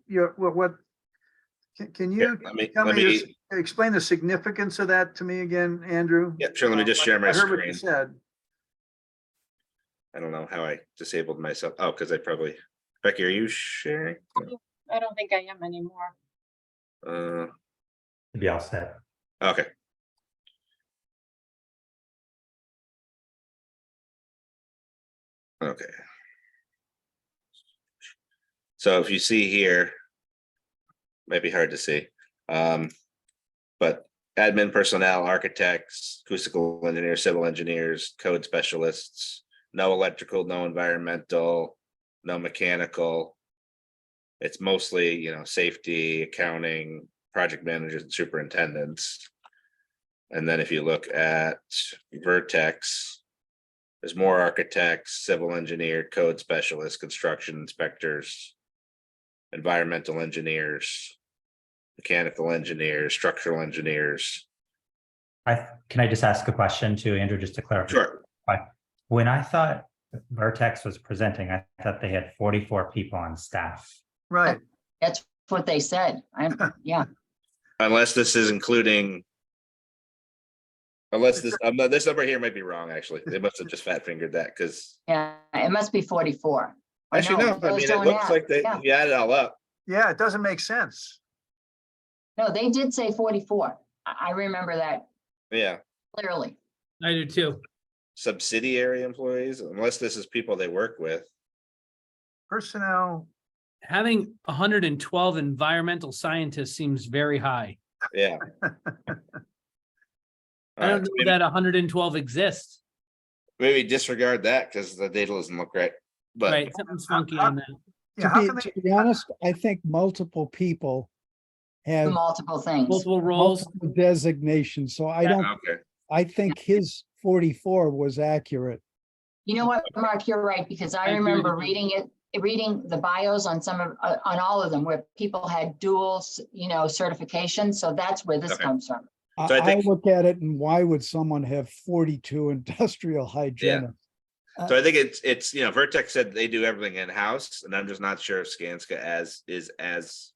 your, can yeah, you explain the significance of that to me again, Andrew? Yeah, sure. Let me just share my I heard what you screen. said. I don't know how I disabled myself. Oh, because I probably, Becky, are you sharing? I don't think I am anymore. To be all set. Okay. Okay. So if you see here, might be hard to see, but admin personnel, architects, acoustical engineers, civil engineers, code specialists, no electrical, no environmental, no mechanical. It's mostly, you know, safety, accounting, project managers and superintendents. And then if you look at Vertex, there's more architects, civil engineer, code specialists, construction inspectors, environmental engineers, mechanical engineers, structural engineers. Can I just ask a question to Andrew, just to clarify? Sure. When I thought Vertex was presenting, I thought they had 44 people on staff. Right. That's what they said. Yeah. Unless this is including. Unless this number here might be wrong, actually. They must have just fat fingered that because. Yeah, it must be 44. Actually, no, I those mean, it don't looks add. like Yeah. you add it all up. Yeah, it doesn't make sense. No, they did say 44. I remember that Yeah, clearly. I do too. subsidiary employees, unless this is people they work with. Personnel, Having 112 environmental scientists seems very high. Yeah. I don't know that 112 exists, Maybe disregard that because the data doesn't look right. But right? Something's funky on that. yeah, how To can be, they, to be honest, I think multiple people have Multiple things. Multiple roles. multiple designations, so I don't, okay, I think his 44 was accurate. You know what, Mark, you're right, because I I agree with remember you. reading the bios on on all of them where people had dual, certifications. So that's where this Okay. comes from. So I I think- look at it and why would someone have 42 industrial hygienists? So I think it's, you know, Vertex said they do everything in-house, and I'm just not sure if Skanska is as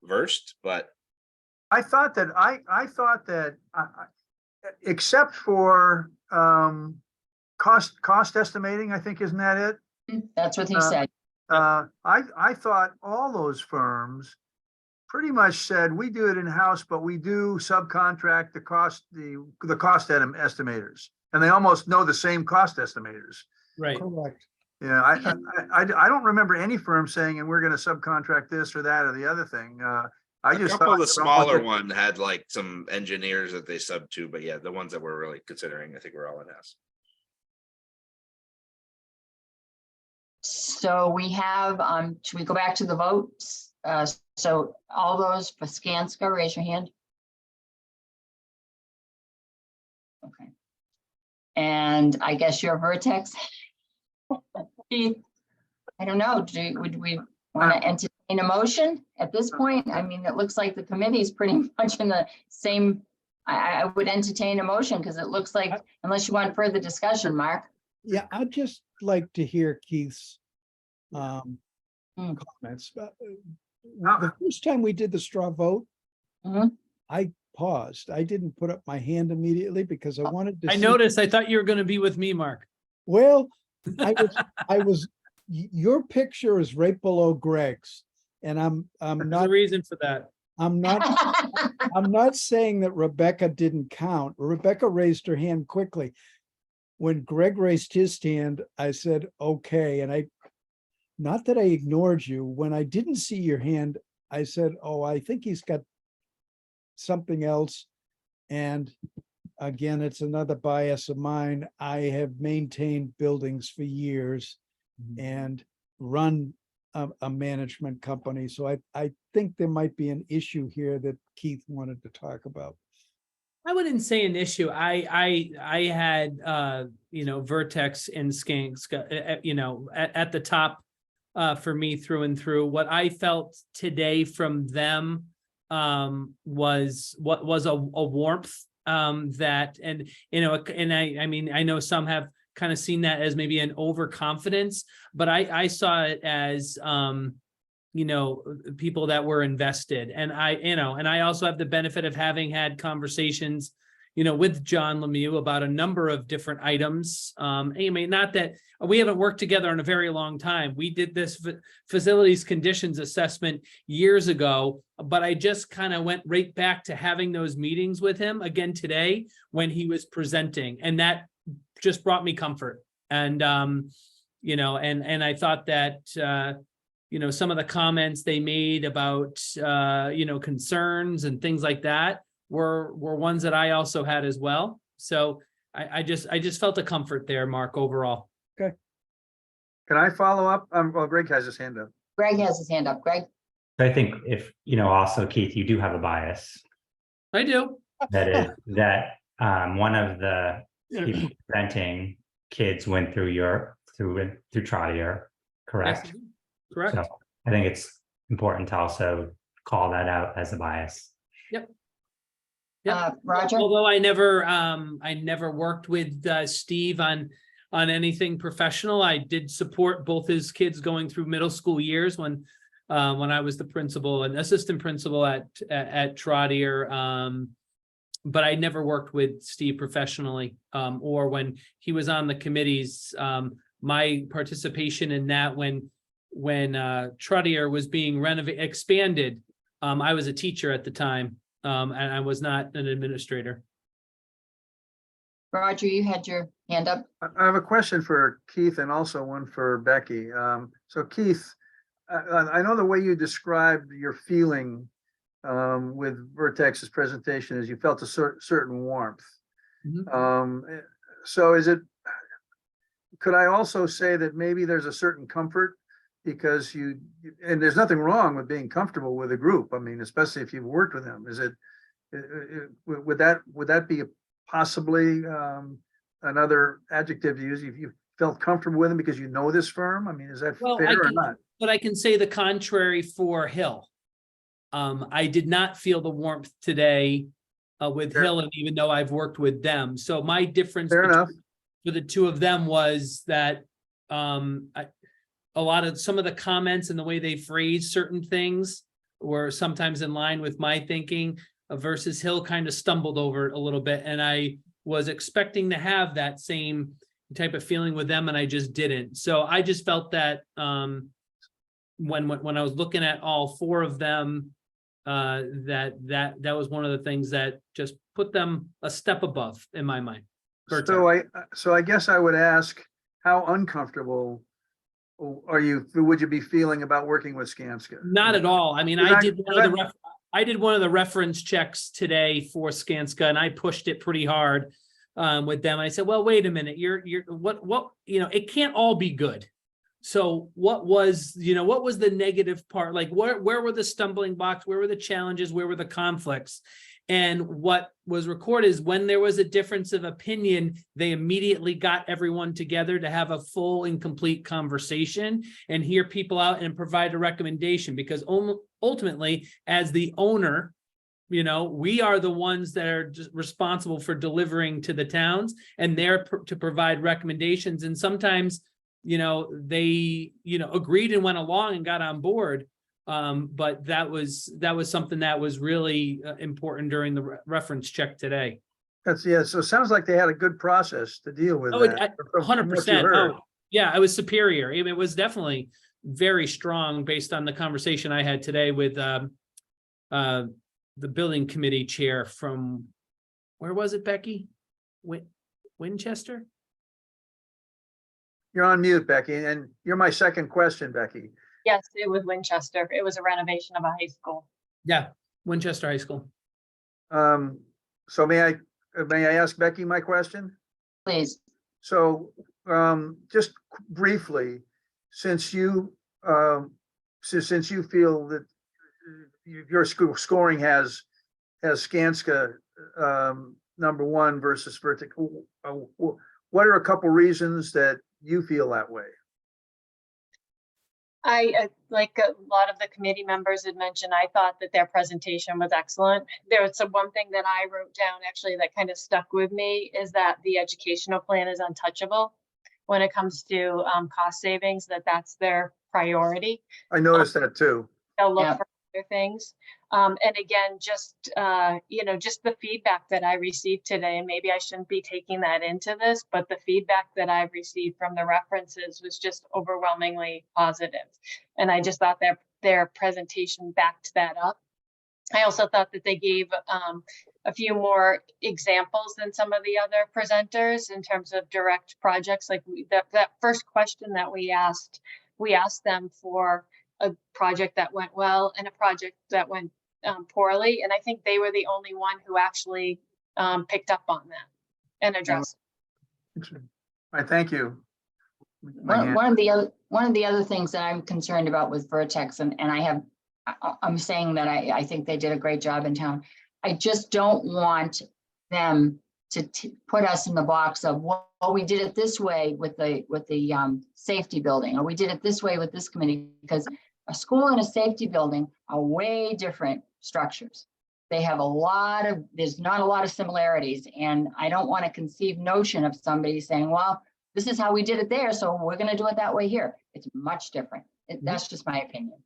versed, but I thought that, except for, cost estimating, I think, isn't that it? That's what he Uh, said. I thought all those firms pretty much said, we do it in-house, but we do subcontract the cost estimators. And they almost know the same cost estimators. Right. Correct. Yeah, I don't remember any firm saying, and we're gonna subcontract this or that or the other thing. I a just couple of the thought smaller one had like some engineers that they sub to, but yeah, the ones that we're really considering, I think we're all in-house. So we have, should we go back to the votes? So all those for Skanska, raise your hand. Okay. And I guess your Vertex. Keith, I don't know, would we want to entertain a motion at this point? I mean, it looks like the committee is pretty much in the same, I would entertain a motion because it looks like, unless you want further discussion, Mark. Yeah, I'd just like to hear Keith's Mm. comments. The first time we did the straw vote, Mhm. I paused. I didn't put up my hand immediately because I wanted to I see- noticed, I thought you were gonna be with me, Mark. Well, your picture is right below Greg's, and I'm There's a not, reason for that. I'm not saying that Rebecca didn't count. Rebecca raised her hand quickly. When Greg raised his hand, I said, okay, and not that I ignored you. When I didn't see your hand, I said, oh, I think he's got something else. And again, it's another bias of mine. I have maintained buildings for years and run a management company. So I think there might be an issue here that Keith wanted to talk about. I wouldn't say an issue. I had, you know, Vertex and Skanska, you know, at the top for me through and through. What I felt today from them was a warmth that, and, you know, and I mean, I know some have kind of seen that as maybe an overconfidence, but I saw it as, you know, people that were invested. And I also have the benefit of having had conversations, you know, with John Lemieux about a number of different items. I mean, not that we haven't worked together in a very long time. We did this facilities conditions assessment years ago, but I just kind of went right back to having those meetings with him again today when he was presenting, and that just brought me comfort. And, you know, and I thought that, you know, some of the comments they made about, you know, concerns and things like that were ones that I also had as well. So I just felt a comfort there, Mark, overall. Can I follow up? Well, Greg has his hand up. Greg has his hand up. Greg? I think if, you know, also Keith, you do have a bias. I do. That is that one of the people presenting kids went through Trotter, correct? Yes, correct. So I think it's important to also call that out as a bias. Yep. Roger? Although I never worked with Steve on anything professional. I did support both his kids going through middle school years when I was the principal and assistant principal at Trotter. But I never worked with Steve professionally, or when he was on the committees. My participation in that when Trotter was being expanded, I was a teacher at the time, and I was not an administrator. Roger, you had your hand up. I have a question for Keith and also one for Becky. So Keith, I know the way you described your feeling with Vertex's presentation is you felt a certain warmth. Mhm. So could I also say that maybe there's a certain comfort because and there's nothing wrong with being comfortable with a group. I mean, especially if you've worked with them. Would that be possibly another adjective to use? If you felt comfortable with them because you know this firm? I mean, is that Well, fair or not? but I can say the contrary for Hill. I did not feel the warmth today with Fair. Hill, and even though I've worked with them. So my difference Fair enough. for the two of them was that some of the comments and the way they phrased certain things were sometimes in line with my thinking versus Hill kind of stumbled over it a little bit. And I was expecting to have that same type of feeling with them, and I just didn't. So I just felt that when I was looking at all four of them, that was one of the things that just put them a step above in my mind. So I guess I would ask, how uncomfortable would you be feeling about working with Skanska? Not at all. I mean, I did one of the reference checks today for Skanska, and I pushed it pretty hard with them. I said, well, wait a minute, you're what it can't all be good. So what was the negative part? Like where were the stumbling blocks? Where were the challenges? Where were the conflicts? And what was recorded is when there was a difference of opinion, they immediately got everyone together to have a full and complete conversation and hear people out and provide a recommendation, because ultimately, as the owner, we are the ones that are responsible for delivering to the towns, and they're to provide recommendations. And sometimes, they, agreed and went along and got on board. But that was something that was really important during the reference check today. So it sounds like they had a good process to deal with that. 100%. Oh, yeah, it was superior. It was definitely very strong based on the conversation I had today with the building committee chair from, where was it, Becky? Winchester? You're on mute, Becky, and you're my second question, Becky. Yes, it was Winchester. It was a renovation of a high school. Yeah, Winchester High School. So may I ask Becky my question? Please. So just briefly, since you feel that your scoring has Skanska number one versus Vertex, what are a couple reasons that you feel that way? I, like a lot of the committee members had mentioned, I thought that their presentation was excellent. There was one thing that I wrote down actually that kind of stuck with me, is that the educational plan is untouchable when it comes to cost savings, that's their priority. I noticed that too. They'll look for other things. And again, just the feedback that I received today, and maybe I shouldn't be taking that into this, but the feedback that I've received from the references was just overwhelmingly positive. And I just thought that their presentation backed that up. I also thought that they gave a few more examples than some of the other presenters in terms of direct projects. Like that first question that we asked them for a project that went well and a project that went poorly. And I think they were the only one who actually picked up on that and addressed it. All right, thank you. One of the other things that I'm concerned about with Vertex, and I'm saying that I think they did a great job in town. I just don't want them to put us in the box of, well, we did it this way with the safety building, or we did it this way with this committee, because a school and a safety building are way different structures. They have there's not a lot of similarities, and I don't want to conceive notion of somebody saying, well, this is how we did it there, so we're going to do it that way here. It's much different. That's just my opinion.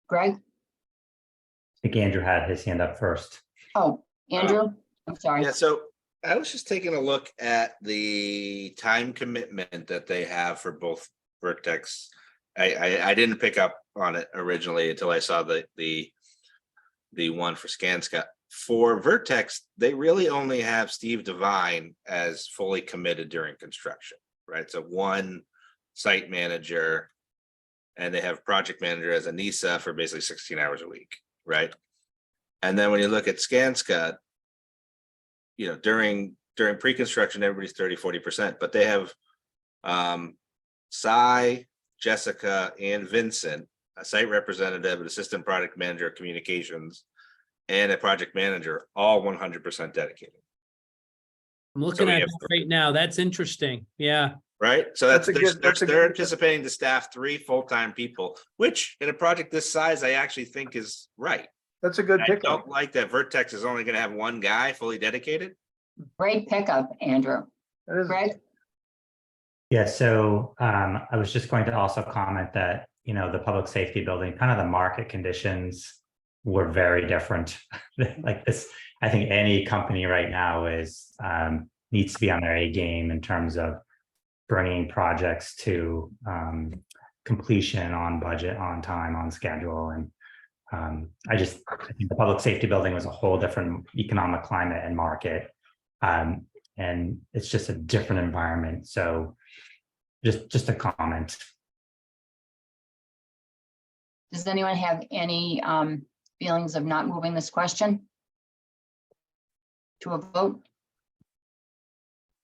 Greg? I think Andrew had his hand up first. Oh, Andrew, I'm sorry. Yeah, so I was just taking a look at the time commitment that they have for both Vertex. I didn't pick up on it originally until I saw the one for Skanska. For Vertex, they really only have Steve Devine as fully committed during construction, right? So one site manager, and they have project manager as Anissa for basically 16 hours a week, right? And then when you look at Skanska, during pre-construction, everybody's 30-40%, but they have Cy, Jessica, and Vincent, a site representative, an assistant product manager of communications, and a project manager, all 100% dedicated. I'm looking at it right now. That's interesting. Yeah. Right. So they're anticipating to staff 3 full-time people, which in a project this size, I actually think is right. That's a good I pickup. don't like that Vertex is only gonna have one guy fully dedicated. Great pickup, Andrew. That is- Greg? Yeah, so I was just going to also comment that, the public safety building, kind of the market conditions were very different. Like this, I think any company right now needs to be on their A game in terms of bringing projects to completion on budget, on time, on schedule. And I think the public safety building was a whole different economic climate and market. And it's just a different environment. So just a comment. Does anyone have any feelings of not moving this question to a vote?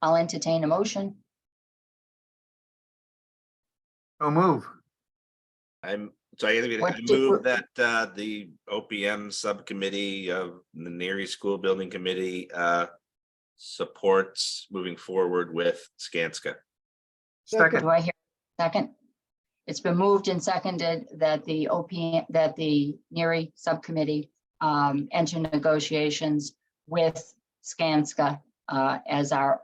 I'll entertain a motion. Oh, move. I move that the OPM subcommittee of the Neary School Building Committee supports moving forward with Skanska. Second. Do I hear a second? It's been moved and seconded that the NERI subcommittee enter negotiations with Skanska as our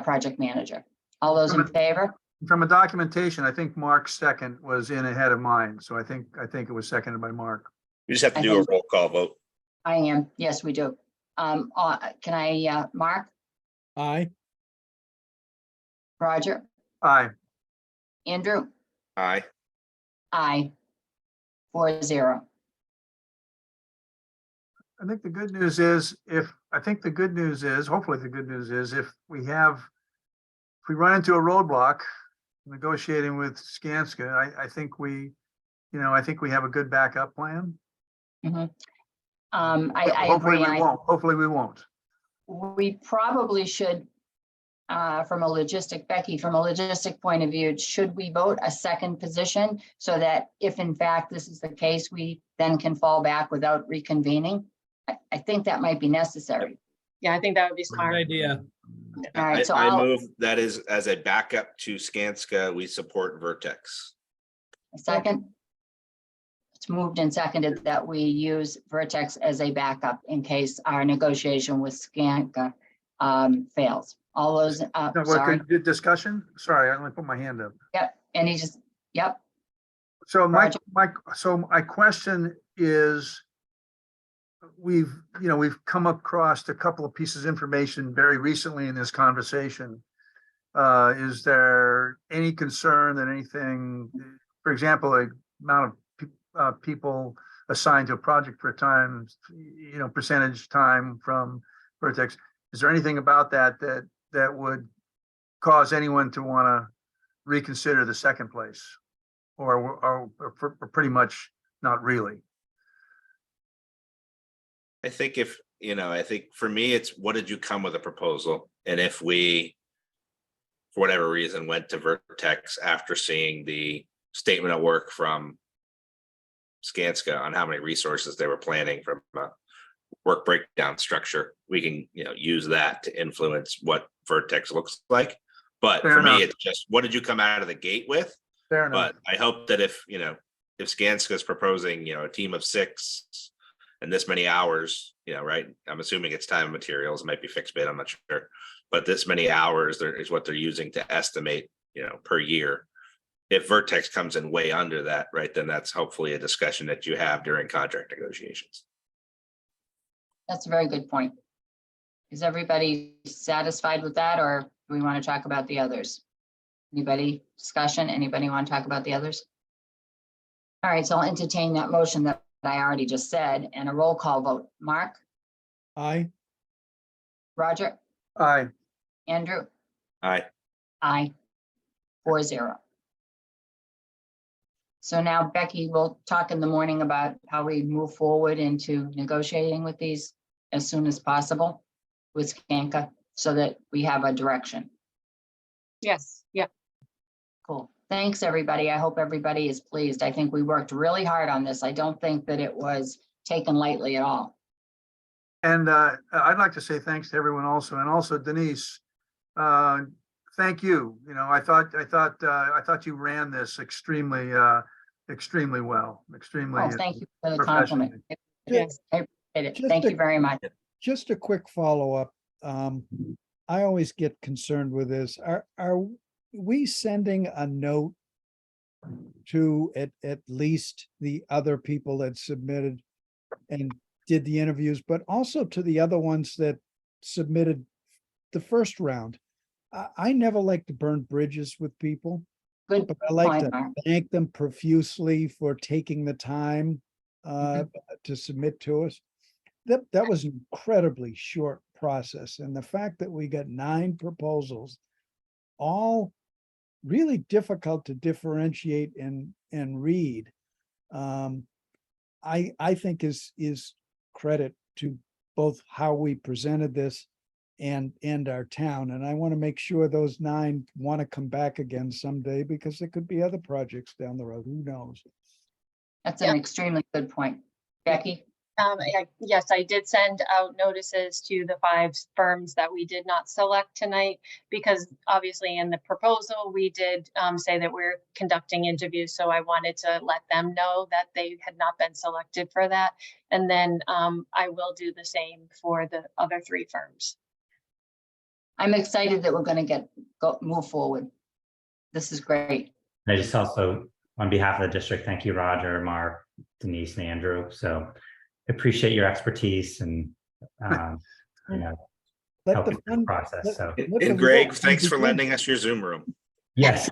project manager. All those in favor? From a documentation, I think Mark's second was in ahead of mine. So I think it was seconded by Mark. You just have to I do a think- roll call vote. I am. Yes, we do. Can I, Mark, Aye. Roger, Aye. Andrew? Aye. Aye. 4-0. I think the good news is hopefully the good news is if we run into a roadblock negotiating with Skanska, I think we have a good backup plan. I Hopefully agree. we won't. Hopefully we won't. We probably should, from a logistic point of view, should we vote a second position so that if in fact this is the case, we then can fall back without reconvening? I think that might be necessary. Yeah, I think that would be Good smart. idea. All right, so I I'll, move that is as a backup to Skanska, we support Vertex. second. It's moved and seconded that we use Vertex as a backup in case our negotiation with Skanska fails. All those, sorry, Discussion? Sorry, I only put my hand up. yep, and he just, yep, So Roger. my question is, we've come across a couple of pieces of information very recently in this conversation. Is there any concern that anything, for example, the amount of people assigned to a project for a time, percentage time from Vertex, is there anything about that would cause anyone to want to reconsider the second place, or pretty much not really? I think I think for me, it's what did you come with a proposal? And if we, for whatever reason, went to Vertex after seeing the statement of work from Skanska on how many resources they were planning from a work breakdown structure, we can, use that to influence what Vertex looks like. But Fair for enough. me, it's just, what did you come out of the gate with? Fair enough. But I hope that if Skanska is proposing, a team of 6 and this many hours, right? I'm assuming it's time and materials, it might be fixed bid, I'm not sure. But this many hours is what they're using to estimate, per year. If Vertex comes in way under that, right, then that's hopefully a discussion that you have during contract negotiations. that's a very good point. Is everybody satisfied with that, or do we want to talk about the others? Anybody discussion? Anybody want to talk about the others? All right, so I'll entertain that motion that I already just said and a roll call vote. Mark, Aye. Roger, Aye. Andrew? Aye. Aye. 4-0. So now Becky, we'll talk in the morning about how we move forward into negotiating with these as soon as possible with Skanska so that we have a direction. Yes, yeah. Cool. Thanks, everybody. I hope everybody is pleased. I think we worked really hard on this. I don't think that it was taken lightly at all. And I'd like to say thanks to everyone also, and also Denise. Thank you. I thought you ran this extremely well, extremely Oh, thank you for the professionally. compliment. Yes. Thank Just you very much. Just a quick follow-up. I always get concerned with this. Are we sending a note to at least the other people that submitted and did the interviews, but also to the other ones that submitted the first round? I never like to burn bridges with people, Good but I like point, to Mark. thank them profusely for taking the time to submit to us. That was an incredibly short process, and the fact that we got 9 proposals, all really difficult to differentiate and read, I think is credit to both how we presented this and our town. And I want to make sure those 9 want to come back again someday, because there could be other projects down the road. Who knows? That's an extremely good point. Becky? Yes, I did send out notices to the 5 firms that we did not select tonight, because obviously in the proposal, we did say that we're conducting interviews. So I wanted to let them know that they had not been selected for that. And then I will do the same for the other 3 firms. I'm excited that we're going to move forward. This is great. I just also, on behalf of the district, thank you, Roger, Mark, Denise, and Andrew. So appreciate your expertise and, you know, Let helping the the fun, process. So, let the And Greg, world thanks for begin. lending us your Zoom room. yes,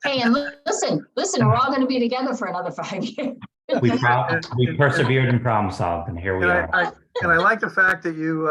Hey, and listen, we're all going to be together for another 5 years. we persevered and problem solved, and here we And are. I like the fact that you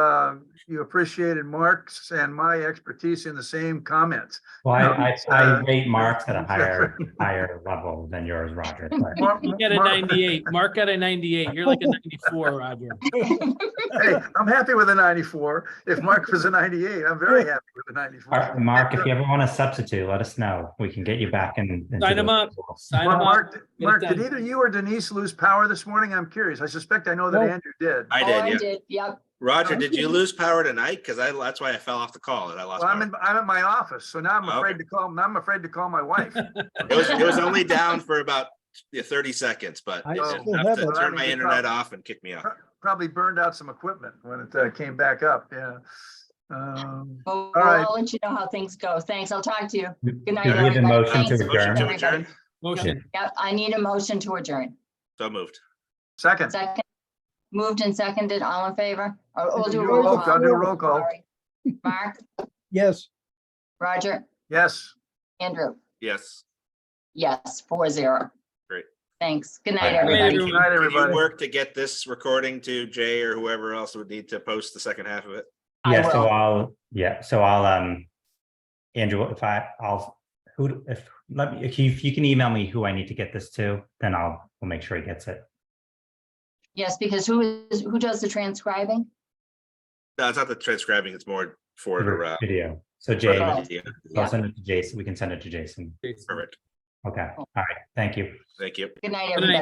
appreciated Mark's and my expertise in the same comments. Well, I rate Mark's at a Different. higher level than yours, Roger. But You got a 98. Mark got a 98. You're like a 94, Roger. Hey, I'm happy with a 94. If Mark was a 98, I'm very happy with a 94. Mark, if you ever want to substitute, let us know. We can get you back in. into Sign 'em the up. rules. Sign 'em up. Mark, Get it did done. either you or Denise lose power this morning? I'm curious. I suspect I know that No. Andrew did. I Oh, did, I yeah. did. Yep. Roger, did you lose power tonight? Because that's why I fell off the call and I lost Well, power. I'm at my office, so now I'm Okay. afraid to call. Now I'm afraid to call my wife. It was only down for about 30 seconds, but I it still did enough have to it. turn my internet off and kick me off. Probably burned out some equipment when it came back up. Yeah. Well, right. I'll let you know how things go. Thanks. I'll talk to you. Good night, Do we have a everybody. motion to Thanks, Motion to adjourn? everybody. adjourn? Motion. Yep, I need a motion to adjourn. So moved. Second. Second, moved and seconded, all in favor? We'll do a Do a roll roll call. call, do a roll call. Sorry. Mark, Yes. Roger, Yes. Andrew, Yes. yes, 4-0. Great. Thanks. Good All night, right. everybody. Good night, Can everybody. you work to get this recording to Jay or whoever else would need to post the second half of it? I Yeah, so will. I'll Andrew, if you can email me who I need to get this to, then we'll make sure he gets it. Yes, because who does the transcribing? No, it's not the transcribing, it's more for Video. So Jay, Oh. yeah, I'll send it to Jason. We can send it to Jason. perfect. Okay. All right. Thank you. Thank you. Good night, night. everybody.